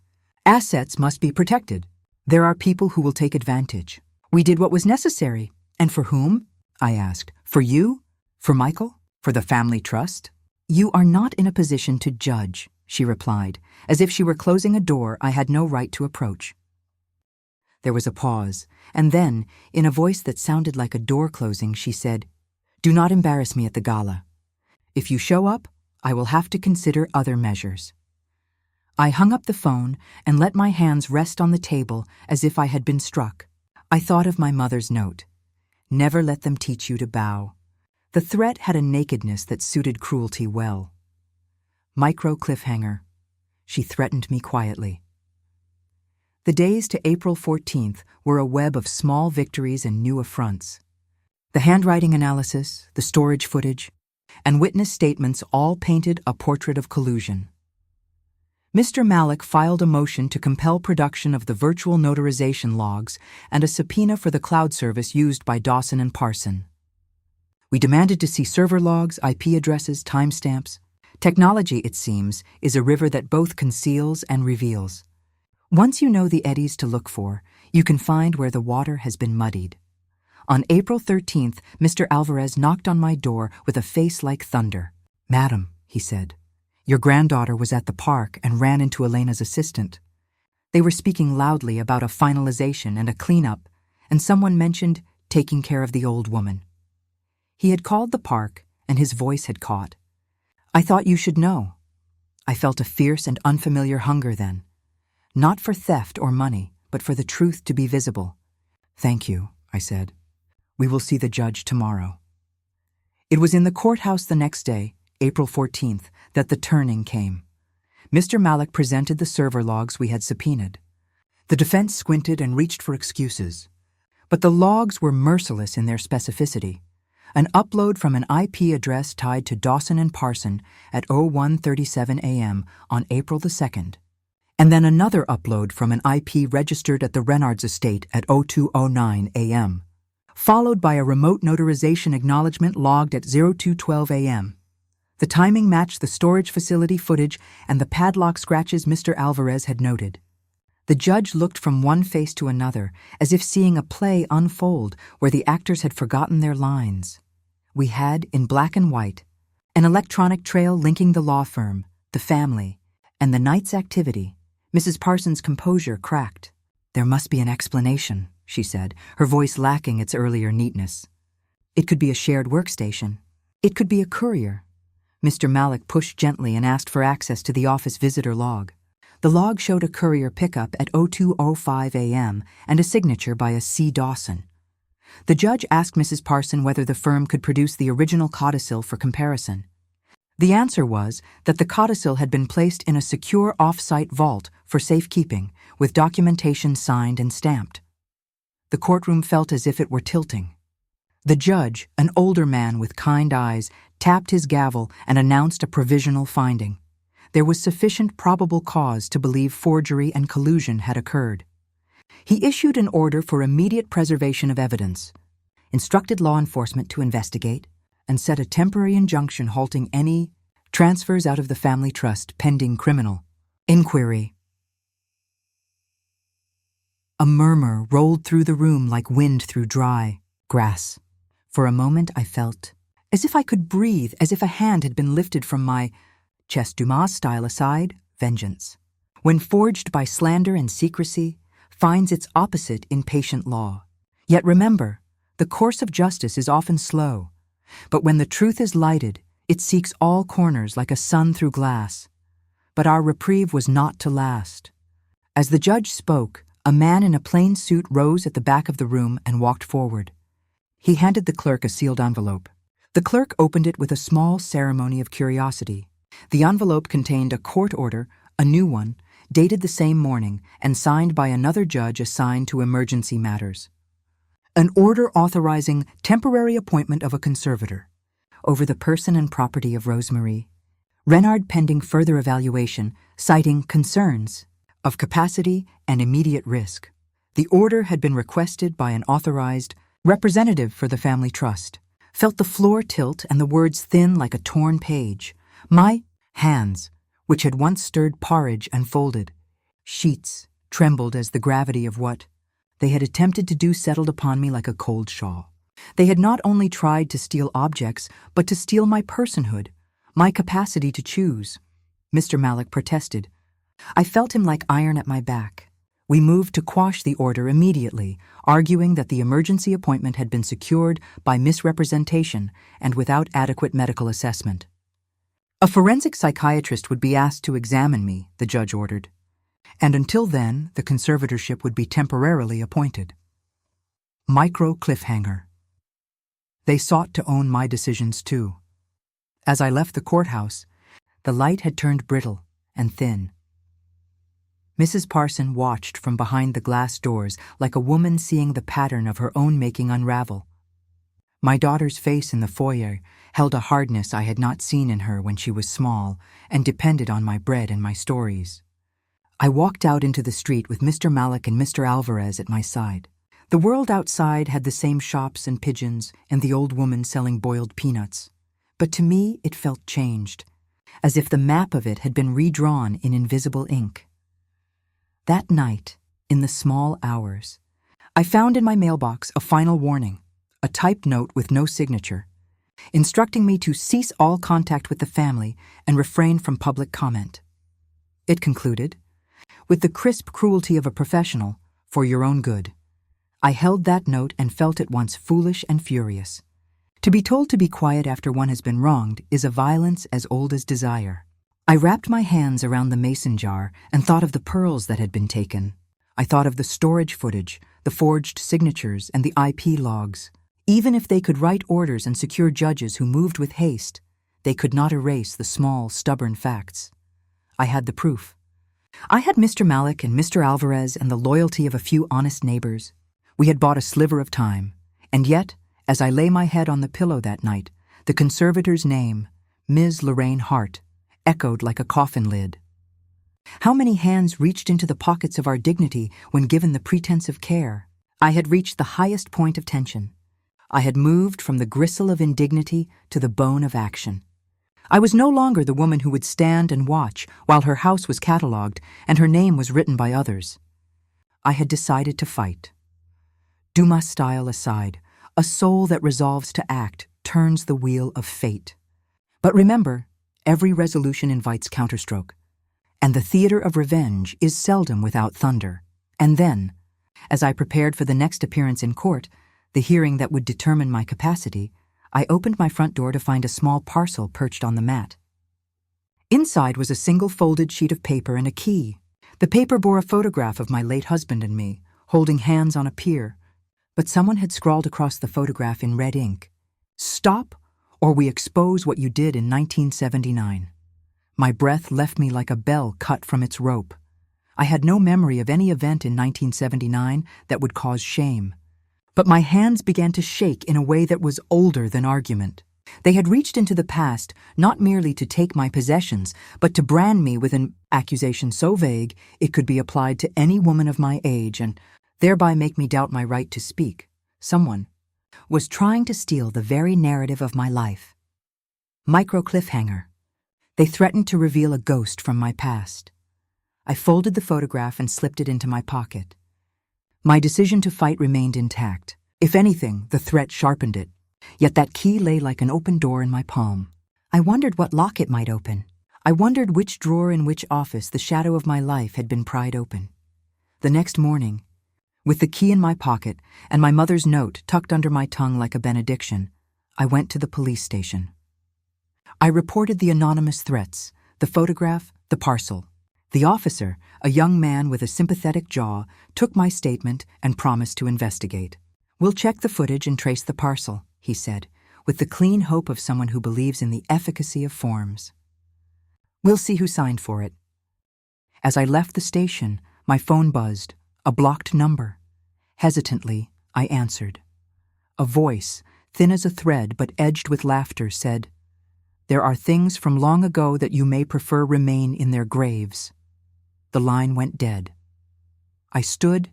"Assets must be protected. There are people who will take advantage. We did what was necessary. And for whom?" I asked. "For you? For Michael? For the family trust?" "You are not in a position to judge," she replied, as if she were closing a door I had no right to approach. There was a pause, and then, in a voice that sounded like a door closing, she said, "Do not embarrass me at the gala. If you show up, I will have to consider other measures." I hung up the phone and let my hands rest on the table as if I had been struck. I thought of my mother's note. Never let them teach you to bow. The threat had a nakedness that suited cruelty well. Micro cliffhanger. She threatened me quietly. The days to April 14th were a web of small victories and new affronts. The handwriting analysis, the storage footage, and witness statements all painted a portrait of collusion. Mr. Malik filed a motion to compel production of the virtual notarization logs and a subpoena for the cloud service used by Dawson and Parson. We demanded to see server logs, IP addresses, timestamps. Technology, it seems, is a river that both conceals and reveals. Once you know the eddies to look for, you can find where the water has been muddied. On April 13th, Mr. Alvarez knocked on my door with a face like thunder. "Madam," he said, "your granddaughter was at the park and ran into Elena's assistant." They were speaking loudly about a finalization and a cleanup, and someone mentioned taking care of the old woman. He had called the park, and his voice had caught. "I thought you should know." I felt a fierce and unfamiliar hunger then. Not for theft or money, but for the truth to be visible. "Thank you," I said. "We will see the judge tomorrow." It was in the courthouse the next day, April 14th, that the turning came. Mr. Malik presented the server logs we had subpoenaed. The defense squinted and reached for excuses. But the logs were merciless in their specificity. An upload from an IP address tied to Dawson and Parson at 01:37 a.m. on April the 2nd. And then another upload from an IP registered at the Renards estate at 02:09 a.m., followed by a remote notarization acknowledgement logged at 02:12 a.m. The timing matched the storage facility footage and the padlock scratches Mr. Alvarez had noted. The judge looked from one face to another, as if seeing a play unfold where the actors had forgotten their lines. We had, in black and white, an electronic trail linking the law firm, the family, and the night's activity. Mrs. Parsons' composure cracked. "There must be an explanation," she said, her voice lacking its earlier neatness. "It could be a shared workstation. It could be a courier." Mr. Malik pushed gently and asked for access to the office visitor log. The log showed a courier pickup at 02:05 a.m. and a signature by a C. Dawson. The judge asked Mrs. Parson whether the firm could produce the original codicil for comparison. The answer was that the codicil had been placed in a secure off-site vault for safekeeping, with documentation signed and stamped. The courtroom felt as if it were tilting. The judge, an older man with kind eyes, tapped his gavel and announced a provisional finding. There was sufficient probable cause to believe forgery and collusion had occurred. He issued an order for immediate preservation of evidence, instructed law enforcement to investigate, and set a temporary injunction halting any transfers out of the family trust pending criminal inquiry. A murmur rolled through the room like wind through dry grass. For a moment I felt as if I could breathe, as if a hand had been lifted from my chest. Dumas style aside, vengeance, when forged by slander and secrecy, finds its opposite in patient law. Yet remember, the course of justice is often slow, but when the truth is lighted, it seeks all corners like a sun through glass. But our reprieve was not to last. As the judge spoke, a man in a plain suit rose at the back of the room and walked forward. He handed the clerk a sealed envelope. The clerk opened it with a small ceremony of curiosity. The envelope contained a court order, a new one, dated the same morning and signed by another judge assigned to emergency matters. An order authorizing temporary appointment of a conservator over the person and property of Rosemarie Renard pending further evaluation, citing concerns of capacity and immediate risk. The order had been requested by an authorized representative for the family trust. Felt the floor tilt and the words thin like a torn page. My hands, which had once stirred porridge and folded sheets, trembled as the gravity of what they had attempted to do settled upon me like a cold shawl. They had not only tried to steal objects, but to steal my personhood, my capacity to choose. Mr. Malik protested. I felt him like iron at my back. We moved to quash the order immediately, arguing that the emergency appointment had been secured by misrepresentation and without adequate medical assessment. A forensic psychiatrist would be asked to examine me, the judge ordered, and until then, the conservatorship would be temporarily appointed. Micro cliffhanger. They sought to own my decisions too. As I left the courthouse, the light had turned brittle and thin. Mrs. Parson watched from behind the glass doors like a woman seeing the pattern of her own making unravel. My daughter's face in the foyer held a hardness I had not seen in her when she was small and depended on my bread and my stories. I walked out into the street with Mr. Malik and Mr. Alvarez at my side. The world outside had the same shops and pigeons and the old woman selling boiled peanuts. But to me it felt changed, as if the map of it had been redrawn in invisible ink. That night, in the small hours, I found in my mailbox a final warning, a typed note with no signature, instructing me to cease all contact with the family and refrain from public comment. It concluded, with the crisp cruelty of a professional, for your own good. I held that note and felt at once foolish and furious. To be told to be quiet after one has been wronged is a violence as old as desire. I wrapped my hands around the mason jar and thought of the pearls that had been taken. I thought of the storage footage, the forged signatures, and the IP logs. Even if they could write orders and secure judges who moved with haste, they could not erase the small, stubborn facts. I had the proof. I had Mr. Malik and Mr. Alvarez and the loyalty of a few honest neighbors. We had bought a sliver of time, and yet, as I lay my head on the pillow that night, the conservator's name, Ms. Lorraine Hart, echoed like a coffin lid. How many hands reached into the pockets of our dignity when given the pretense of care? I had reached the highest point of tension. I had moved from the gristle of indignity to the bone of action. I was no longer the woman who would stand and watch while her house was catalogued and her name was written by others. I had decided to fight. Dumas style aside, a soul that resolves to act turns the wheel of fate. But remember, every resolution invites counterstroke, and the theater of revenge is seldom without thunder. And then, as I prepared for the next appearance in court, the hearing that would determine my capacity, I opened my front door to find a small parcel perched on the mat. Inside was a single folded sheet of paper and a key. The paper bore a photograph of my late husband and me, holding hands on a pier, but someone had scrawled across the photograph in red ink, "Stop, or we expose what you did in 1979. My breath left me like a bell cut from its rope. I had no memory of any event in 1979 that would cause shame. But my hands began to shake in a way that was older than argument. They had reached into the past not merely to take my possessions, but to brand me with an accusation so vague it could be applied to any woman of my age and thereby make me doubt my right to speak. Someone was trying to steal the very narrative of my life. Micro cliffhanger. They threatened to reveal a ghost from my past. I folded the photograph and slipped it into my pocket. My decision to fight remained intact. If anything, the threat sharpened it. Yet that key lay like an open door in my palm. I wondered what lock it might open. I wondered which drawer in which office the shadow of my life had been pried open. The next morning, with the key in my pocket and my mother's note tucked under my tongue like a benediction, I went to the police station. I reported the anonymous threats, the photograph, the parcel. The officer, a young man with a sympathetic jaw, took my statement and promised to investigate. "We'll check the footage and trace the parcel," he said, with the clean hope of someone who believes in the efficacy of forms. "We'll see who signed for it." As I left the station, my phone buzzed, a blocked number. Hesitantly, I answered. A voice, thin as a thread but edged with laughter, said, "There are things from long ago that you may prefer remain in their graves." The line went dead. I stood,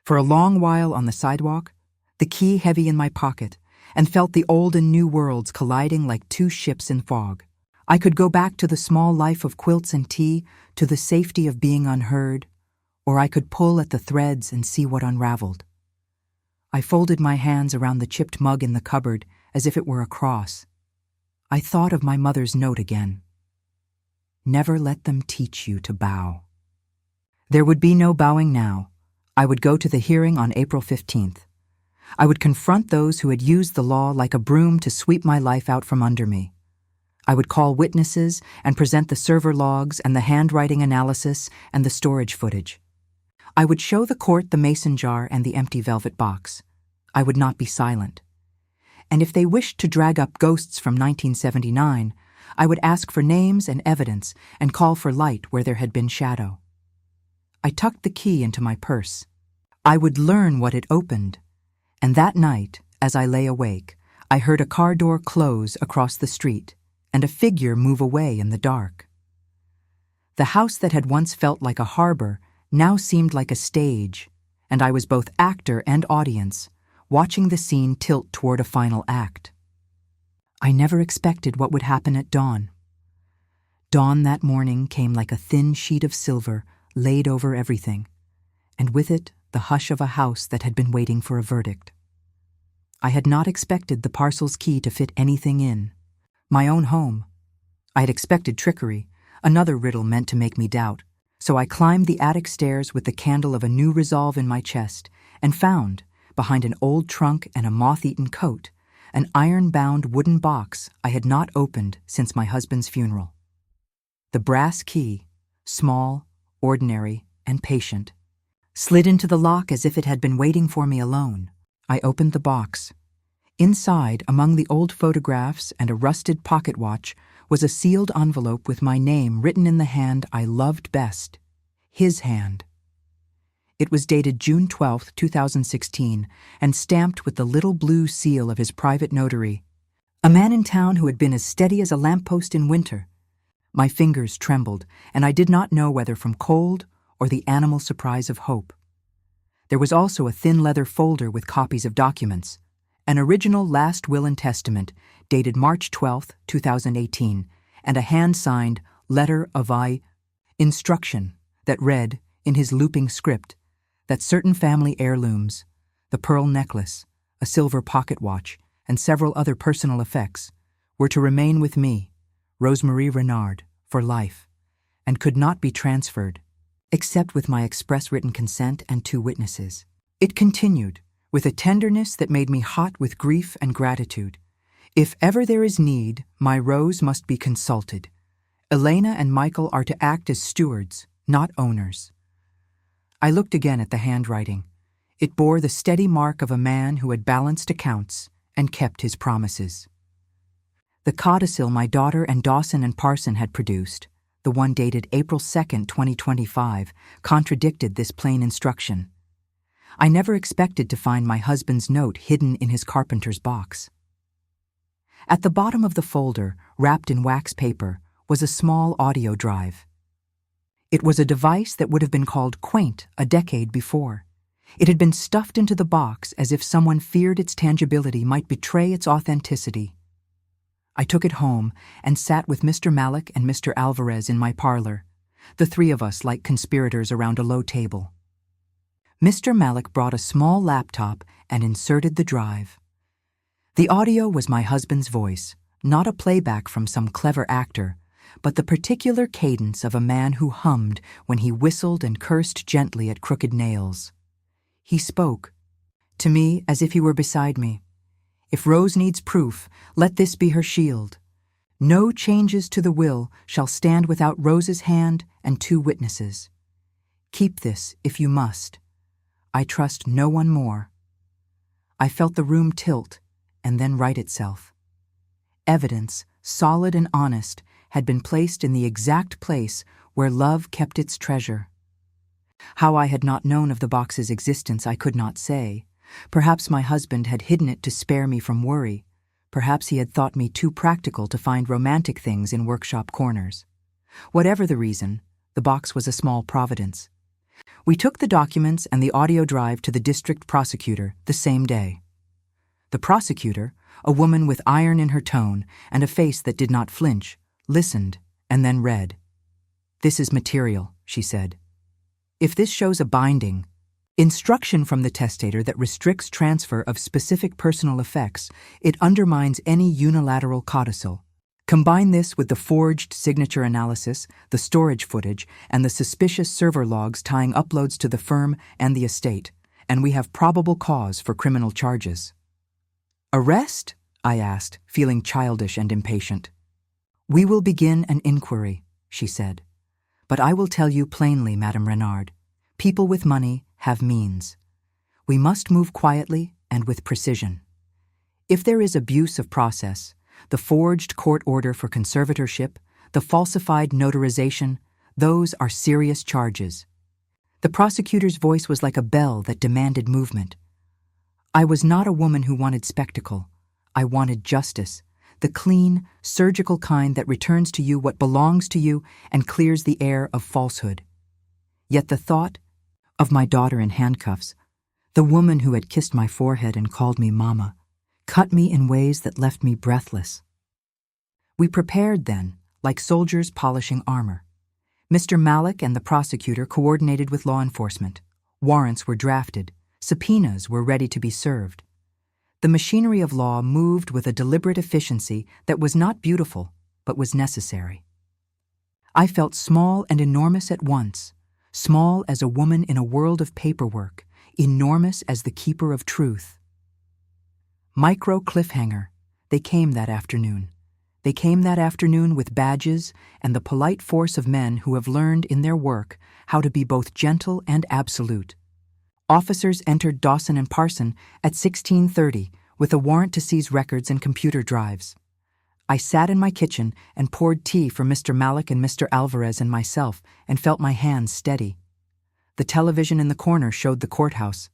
for a long while on the sidewalk, the key heavy in my pocket, and felt the old and new worlds colliding like two ships in fog. I could go back to the small life of quilts and tea, to the safety of being unheard, or I could pull at the threads and see what unraveled. I folded my hands around the chipped mug in the cupboard as if it were a cross. I thought of my mother's note again. Never let them teach you to bow. There would be no bowing now. I would go to the hearing on April 15th. I would confront those who had used the law like a broom to sweep my life out from under me. I would call witnesses and present the server logs and the handwriting analysis and the storage footage. I would show the court the mason jar and the empty velvet box. I would not be silent. And if they wished to drag up ghosts from 1979, I would ask for names and evidence and call for light where there had been shadow. I tucked the key into my purse. I would learn what it opened. And that night, as I lay awake, I heard a car door close across the street and a figure move away in the dark. The house that had once felt like a harbor now seemed like a stage, and I was both actor and audience, watching the scene tilt toward a final act. I never expected what would happen at dawn. Dawn that morning came like a thin sheet of silver laid over everything, and with it the hush of a house that had been waiting for a verdict. I had not expected the parcel's key to fit anything in. My own home. I had expected trickery, another riddle meant to make me doubt, so I climbed the attic stairs with the candle of a new resolve in my chest and found, behind an old trunk and a moth-eaten coat, an iron-bound wooden box I had not opened since my husband's funeral. The brass key, small, ordinary, and patient, slid into the lock as if it had been waiting for me alone. I opened the box. Inside, among the old photographs and a rusted pocket watch, was a sealed envelope with my name written in the hand I loved best, his hand. It was dated June 12, 2016, and stamped with the little blue seal of his private notary, a man in town who had been as steady as a lamppost in winter. My fingers trembled, and I did not know whether from cold or the animal surprise of hope. There was also a thin leather folder with copies of documents, an original last will and testament dated March 12, 2018, and a hand-signed letter of instruction that read, in his looping script, that certain family heirlooms, the pearl necklace, a silver pocket watch, and several other personal effects, were to remain with me, Rosemarie Renard, for life, and could not be transferred, except with my express written consent and 2 witnesses. It continued, with a tenderness that made me hot with grief and gratitude. If ever there is need, my Rose must be consulted. Elena and Michael are to act as stewards, not owners. I looked again at the handwriting. It bore the steady mark of a man who had balanced accounts and kept his promises. The codicil my daughter and Dawson and Parson had produced, the one dated April 2, 2025, contradicted this plain instruction. I never expected to find my husband's note hidden in his carpenter's box. At the bottom of the folder, wrapped in wax paper, was a small audio drive. It was a device that would have been called quaint a decade before. It had been stuffed into the box as if someone feared its tangibility might betray its authenticity. I took it home and sat with Mr. Malik and Mr. Alvarez in my parlor, the three of us like conspirators around a low table. Mr. Malik brought a small laptop and inserted the drive. The audio was my husband's voice, not a playback from some clever actor, but the particular cadence of a man who hummed when he whistled and cursed gently at crooked nails. He spoke, to me as if he were beside me. If Rose needs proof, let this be her shield. No changes to the will shall stand without Rose's hand and 2 witnesses. Keep this if you must. I trust no one more. I felt the room tilt and then right itself. Evidence, solid and honest, had been placed in the exact place where love kept its treasure. How I had not known of the box's existence I could not say. Perhaps my husband had hidden it to spare me from worry. Perhaps he had thought me too practical to find romantic things in workshop corners. Whatever the reason, the box was a small providence. We took the documents and the audio drive to the district prosecutor the same day. The prosecutor, a woman with iron in her tone and a face that did not flinch, listened and then read. "This is material," she said. "If this shows a binding, instruction from the testator that restricts transfer of specific personal effects, it undermines any unilateral codicil. Combine this with the forged signature analysis, the storage footage, and the suspicious server logs tying uploads to the firm and the estate, and we have probable cause for criminal charges." "Arrest?" I asked, feeling childish and impatient. "We will begin an inquiry," she said. "But I will tell you plainly, Madame Renard, people with money have means. We must move quietly and with precision. If there is abuse of process, the forged court order for conservatorship, the falsified notarization, those are serious charges." The prosecutor's voice was like a bell that demanded movement. I was not a woman who wanted spectacle. I wanted justice, the clean, surgical kind that returns to you what belongs to you and clears the air of falsehood. Yet the thought of my daughter in handcuffs, the woman who had kissed my forehead and called me Mama, cut me in ways that left me breathless. We prepared then, like soldiers polishing armor. Mr. Malik and the prosecutor coordinated with law enforcement. Warrants were drafted. Subpoenas were ready to be served. The machinery of law moved with a deliberate efficiency that was not beautiful, but was necessary. I felt small and enormous at once, small as a woman in a world of paperwork, enormous as the keeper of truth. Micro cliffhanger. They came that afternoon. They came that afternoon with badges and the polite force of men who have learned in their work how to be both gentle and absolute. Officers entered Dawson and Parson at 16:30 with a warrant to seize records and computer drives. I sat in my kitchen and poured tea for Mr. Malik and Mr. Alvarez and myself and felt my hands steady. The television in the corner showed the courthouse,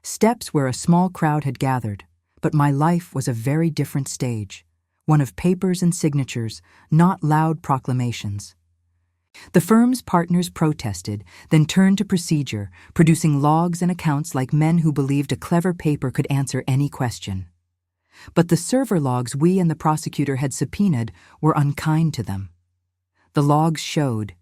steps where a small crowd had gathered, but my life was a very different stage, one of papers and signatures, not loud proclamations. The firm's partners protested, then turned to procedure, producing logs and accounts like men who believed a clever paper could answer any question. But the server logs we and the prosecutor had subpoenaed were unkind to them. The logs showed,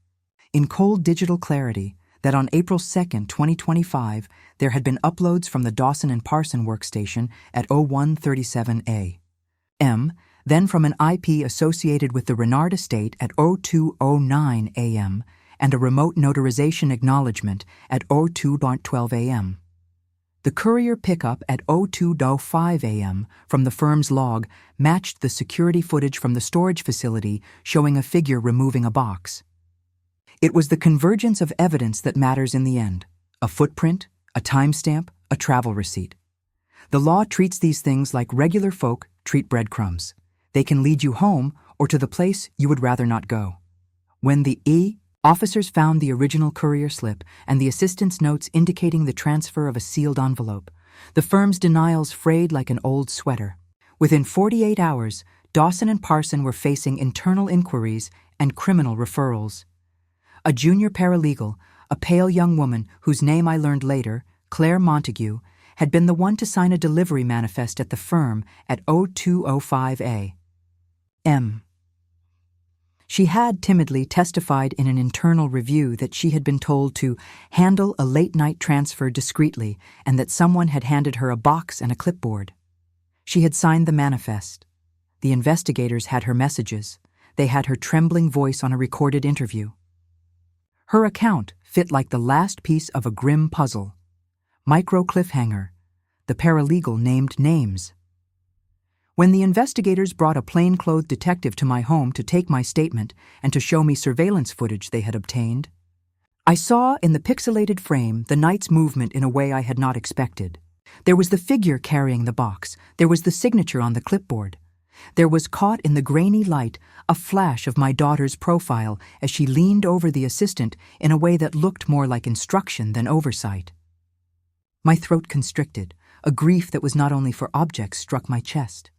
in cold digital clarity, that on April 2, 2025, there had been uploads from the Dawson and Parson workstation at 0137 a.m., then from an IP associated with the Renard estate at 0209 a.m., and a remote notarization acknowledgement at 0212 a.m. The courier pickup at 0205 a.m. from the firm's log matched the security footage from the storage facility showing a figure removing a box. It was the convergence of evidence that matters in the end: a footprint, a timestamp, a travel receipt. The law treats these things like regular folk treat breadcrumbs. They can lead you home or to the place you would rather not go. When the officers found the original courier slip and the assistant's notes indicating the transfer of a sealed envelope, the firm's denials frayed like an old sweater. Within 48 hours, Dawson and Parson were facing internal inquiries and criminal referrals. A junior paralegal, a pale young woman whose name I learned later, Claire Montague, had been the one to sign a delivery manifest at the firm at 0205 A.M. She had timidly testified in an internal review that she had been told to handle a late-night transfer discreetly and that someone had handed her a box and a clipboard. She had signed the manifest. The investigators had her messages. They had her trembling voice on a recorded interview. Her account fit like the last piece of a grim puzzle. Micro cliffhanger. The paralegal named names. When the investigators brought a plainclothed detective to my home to take my statement and to show me surveillance footage they had obtained, I saw in the pixelated frame the night's movement in a way I had not expected. There was the figure carrying the box. There was the signature on the clipboard. There was, caught in the grainy light, a flash of my daughter's profile as she leaned over the assistant in a way that looked more like instruction than oversight. My throat constricted. A grief that was not only for objects struck my chest.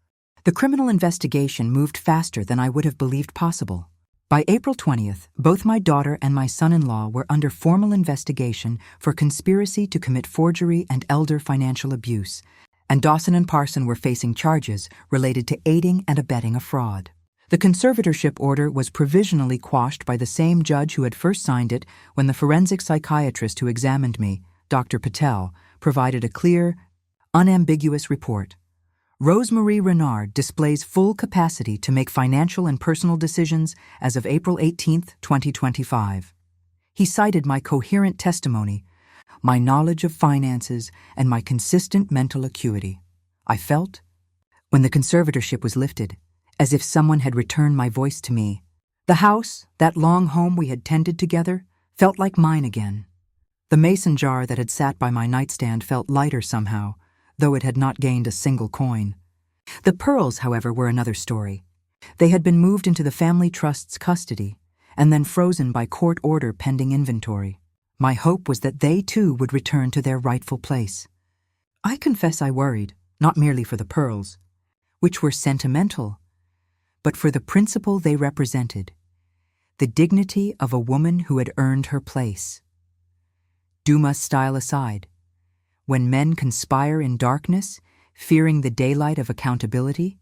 The criminal investigation moved faster than I would have believed possible. By April 20th, both my daughter and my son-in-law were under formal investigation for conspiracy to commit forgery and elder financial abuse, and Dawson and Parson were facing charges related to aiding and abetting a fraud. The conservatorship order was provisionally quashed by the same judge who had first signed it when the forensic psychiatrist who examined me, Dr. Patel, provided a clear, unambiguous report. Rosemarie Renard displays full capacity to make financial and personal decisions as of April 18, 2025. He cited my coherent testimony, my knowledge of finances, and my consistent mental acuity. I felt, when the conservatorship was lifted, as if someone had returned my voice to me. The house, that long home we had tended together, felt like mine again. The mason jar that had sat by my nightstand felt lighter somehow, though it had not gained a single coin. The pearls, however, were another story. They had been moved into the family trust's custody and then frozen by court order pending inventory. My hope was that they, too, would return to their rightful place. I confess I worried, not merely for the pearls, which were sentimental, but for the principle they represented, the dignity of a woman who had earned her place. Dumas style aside, when men conspire in darkness, fearing the daylight of accountability,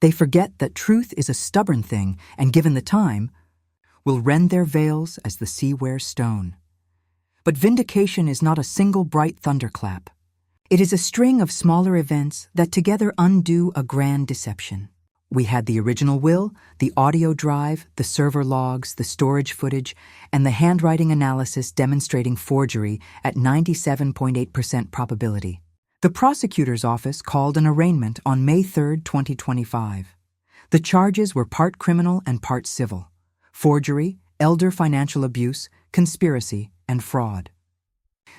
they forget that truth is a stubborn thing and, given the time, will rend their veils as the sea wears stone. But vindication is not a single bright thunderclap. It is a string of smaller events that together undo a grand deception. We had the original will, the audio drive, the server logs, the storage footage, and the handwriting analysis demonstrating forgery at 97.8% probability. The prosecutor's office called an arraignment on May 3, 2025. The charges were part criminal and part civil: forgery, elder financial abuse, conspiracy, and fraud.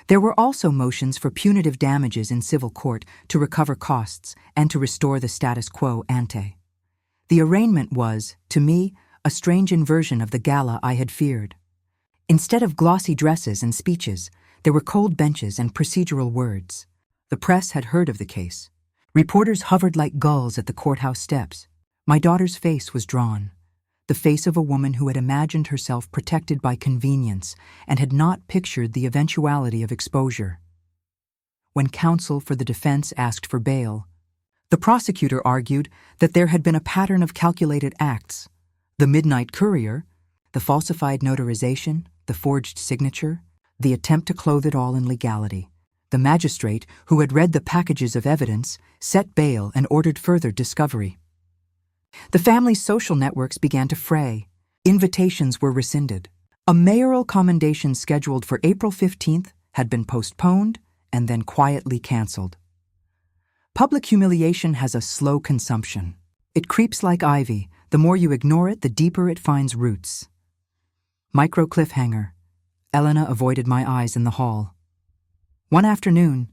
There were also motions for punitive damages in civil court to recover costs and to restore the status quo ante. The arraignment was, to me, a strange inversion of the gala I had feared. Instead of glossy dresses and speeches, there were cold benches and procedural words. The press had heard of the case. Reporters hovered like gulls at the courthouse steps. My daughter's face was drawn, the face of a woman who had imagined herself protected by convenience and had not pictured the eventuality of exposure. When counsel for the defense asked for bail, the prosecutor argued that there had been a pattern of calculated acts: the midnight courier, the falsified notarization, the forged signature, the attempt to clothe it all in legality. The magistrate, who had read the packages of evidence, set bail and ordered further discovery. The family's social networks began to fray. Invitations were rescinded. A mayoral commendation scheduled for April 15th had been postponed and then quietly canceled. Public humiliation has a slow consumption. It creeps like ivy. The more you ignore it, the deeper it finds roots. Micro cliffhanger. Elena avoided my eyes in the hall. One afternoon,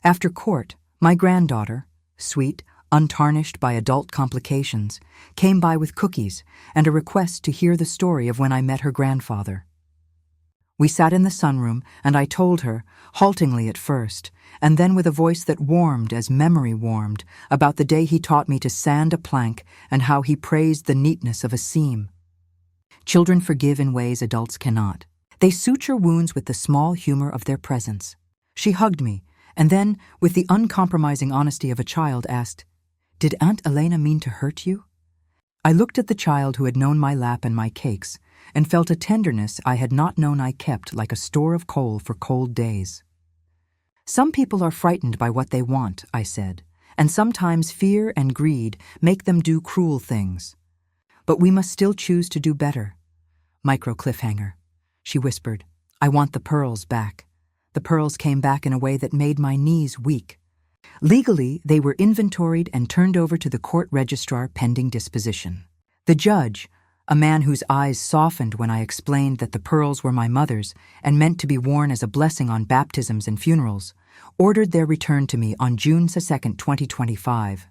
after court, my granddaughter, sweet, untarnished by adult complications, came by with cookies and a request to hear the story of when I met her grandfather. We sat in the sunroom, and I told her, haltingly at first, and then with a voice that warmed as memory warmed, about the day he taught me to sand a plank and how he praised the neatness of a seam. Children forgive in ways adults cannot. They suture wounds with the small humor of their presence. She hugged me, and then, with the uncompromising honesty of a child, asked, "Did Aunt Elena mean to hurt you?" I looked at the child who had known my lap and my cakes, and felt a tenderness I had not known I kept like a store of coal for cold days. "Some people are frightened by what they want," I said, "and sometimes fear and greed make them do cruel things. But we must still choose to do better." Micro cliffhanger. She whispered, "I want the pearls back." The pearls came back in a way that made my knees weak. Legally, they were inventoried and turned over to the court registrar pending disposition. The judge, a man whose eyes softened when I explained that the pearls were my mother's and meant to be worn as a blessing on baptisms and funerals, ordered their return to me on June 2, 2025.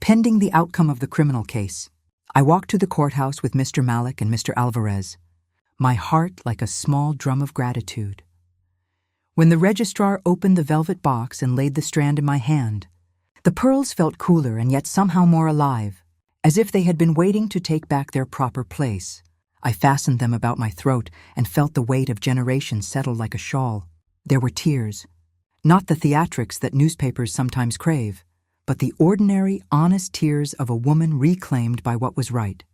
Pending the outcome of the criminal case, I walked to the courthouse with Mr. Malik and Mr. Alvarez, my heart like a small drum of gratitude. When the registrar opened the velvet box and laid the strand in my hand, the pearls felt cooler and yet somehow more alive, as if they had been waiting to take back their proper place. I fastened them about my throat and felt the weight of generations settle like a shawl. There were tears, not the theatrics that newspapers sometimes crave, but the ordinary, honest tears of a woman reclaimed by what was right.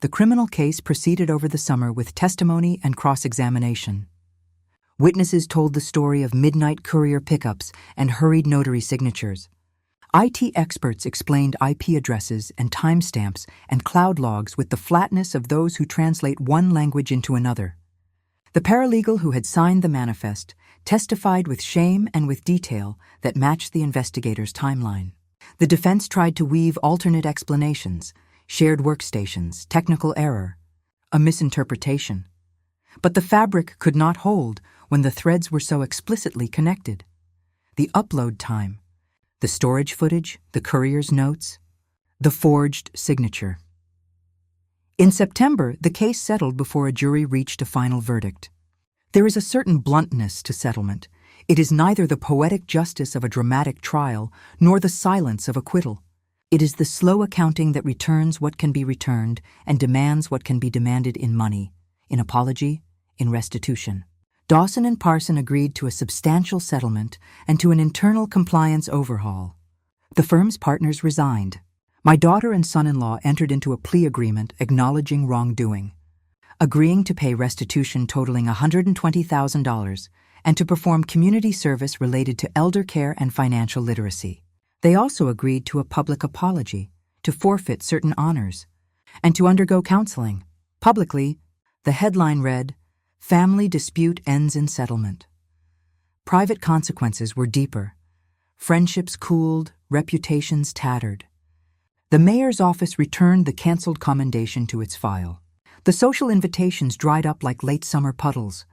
The criminal case proceeded over the summer with testimony and cross-examination. Witnesses told the story of midnight courier pickups and hurried notary signatures. IT experts explained IP addresses and timestamps and cloud logs with the flatness of those who translate one language into another. The paralegal who had signed the manifest testified with shame and with detail that matched the investigator's timeline. The defense tried to weave alternate explanations, shared workstations, technical error, a misinterpretation. But the fabric could not hold when the threads were so explicitly connected. The upload time, the storage footage, the courier's notes, the forged signature. In September, the case settled before a jury reached a final verdict. There is a certain bluntness to settlement. It is neither the poetic justice of a dramatic trial nor the silence of acquittal. It is the slow accounting that returns what can be returned and demands what can be demanded in money, in apology, in restitution. Dawson and Parson agreed to a substantial settlement and to an internal compliance overhaul. The firm's partners resigned. My daughter and son-in-law entered into a plea agreement acknowledging wrongdoing, agreeing to pay restitution totaling $120,000 and to perform community service related to elder care and financial literacy. They also agreed to a public apology, to forfeit certain honors, and to undergo counseling. Publicly, the headline read, "Family dispute ends in settlement." Private consequences were deeper. Friendships cooled, reputations tattered. The mayor's office returned the canceled commendation to its file. The social invitations dried up like late summer puddles.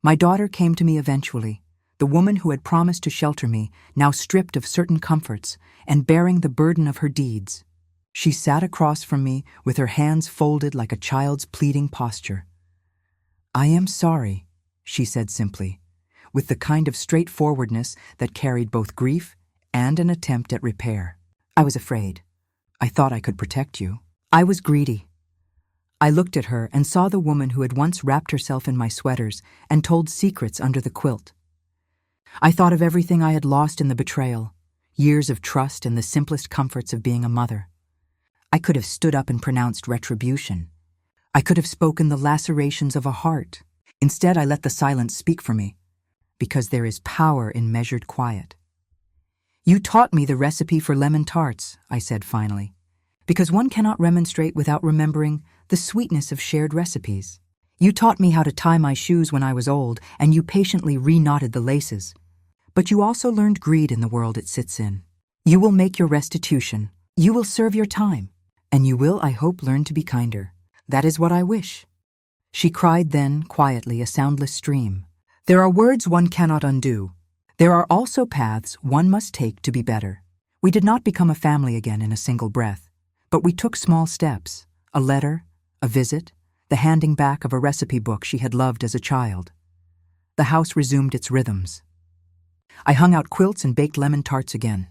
My daughter came to me eventually, the woman who had promised to shelter me, now stripped of certain comforts and bearing the burden of her deeds. She sat across from me with her hands folded like a child's pleading posture. "I am sorry," she said simply, with the kind of straightforwardness that carried both grief and an attempt at repair. "I was afraid. I thought I could protect you. I was greedy." I looked at her and saw the woman who had once wrapped herself in my sweaters and told secrets under the quilt. I thought of everything I had lost in the betrayal, years of trust and the simplest comforts of being a mother. I could have stood up and pronounced retribution. I could have spoken the lacerations of a heart. Instead, I let the silence speak for me, because there is power in measured quiet. "You taught me the recipe for lemon tarts," I said finally, because one cannot remonstrate without remembering the sweetness of shared recipes. "You taught me how to tie my shoes when I was old, and you patiently re-knotted the laces. But you also learned greed in the world it sits in. You will make your restitution. You will serve your time. And you will, I hope, learn to be kinder. That is what I wish." She cried then, quietly, a soundless stream. There are words one cannot undo. There are also paths one must take to be better. We did not become a family again in a single breath, but we took small steps, a letter, a visit, the handing back of a recipe book she had loved as a child. The house resumed its rhythms. I hung out quilts and baked lemon tarts again.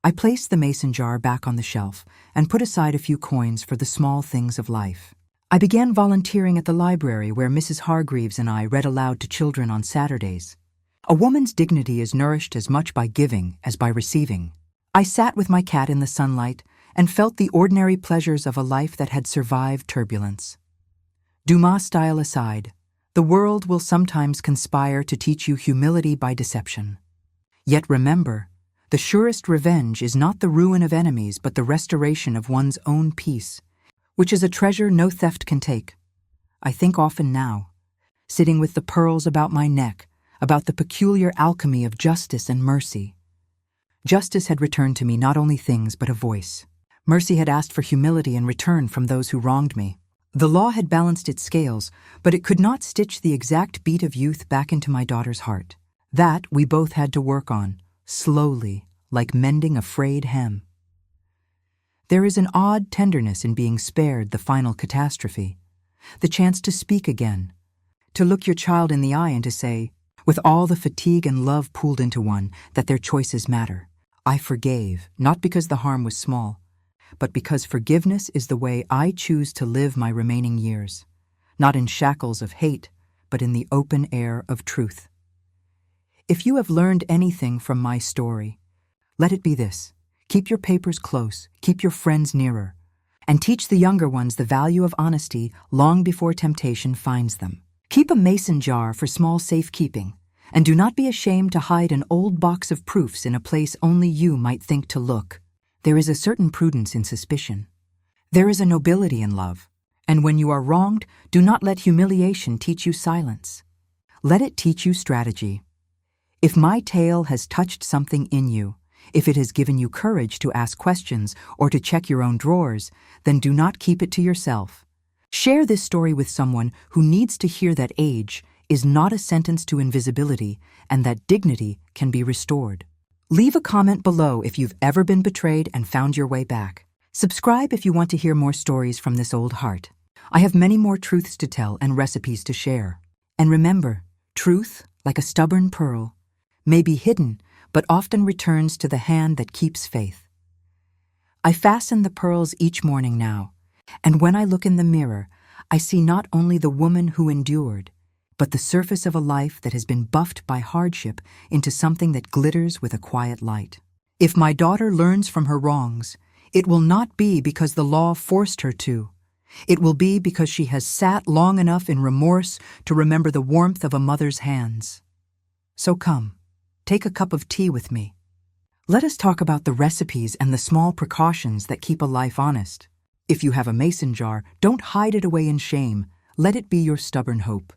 I placed the mason jar back on the shelf and put aside a few coins for the small things of life. I began volunteering at the library where Mrs. Hargreaves and I read aloud to children on Saturdays. A woman's dignity is nourished as much by giving as by receiving. I sat with my cat in the sunlight and felt the ordinary pleasures of a life that had survived turbulence. Dumas style aside, the world will sometimes conspire to teach you humility by deception. Yet remember, the surest revenge is not the ruin of enemies but the restoration of one's own peace, which is a treasure no theft can take. I think often now, sitting with the pearls about my neck, about the peculiar alchemy of justice and mercy. Justice had returned to me not only things but a voice. Mercy had asked for humility in return from those who wronged me. The law had balanced its scales, but it could not stitch the exact beat of youth back into my daughter's heart. That we both had to work on, slowly, like mending a frayed hem. There is an odd tenderness in being spared the final catastrophe, the chance to speak again, to look your child in the eye and to say, with all the fatigue and love pooled into one, that their choices matter. I forgave, not because the harm was small, but because forgiveness is the way I choose to live my remaining years, not in shackles of hate, but in the open air of truth. If you have learned anything from my story, let it be this: keep your papers close, keep your friends nearer, and teach the younger ones the value of honesty long before temptation finds them. Keep a mason jar for small safekeeping, and do not be ashamed to hide an old box of proofs in a place only you might think to look. There is a certain prudence in suspicion. There is a nobility in love, and when you are wronged, do not let humiliation teach you silence. Let it teach you strategy. If my tale has touched something in you, if it has given you courage to ask questions or to check your own drawers, then do not keep it to yourself. Share this story with someone who needs to hear that age is not a sentence to invisibility and that dignity can be restored. Leave a comment below if you've ever been betrayed and found your way back. Subscribe if you want to hear more stories from this old heart. I have many more truths to tell and recipes to share. And remember, truth, like a stubborn pearl, may be hidden, but often returns to the hand that keeps faith. I fasten the pearls each morning now, and when I look in the mirror, I see not only the woman who endured, but the surface of a life that has been buffed by hardship into something that glitters with a quiet light. If my daughter learns from her wrongs, it will not be because the law forced her to. It will be because she has sat long enough in remorse to remember the warmth of a mother's hands. So come, take a cup of tea with me. Let us talk about the recipes and the small precautions that keep a life honest. If you have a mason jar, don't hide it away in shame. Let it be your stubborn hope.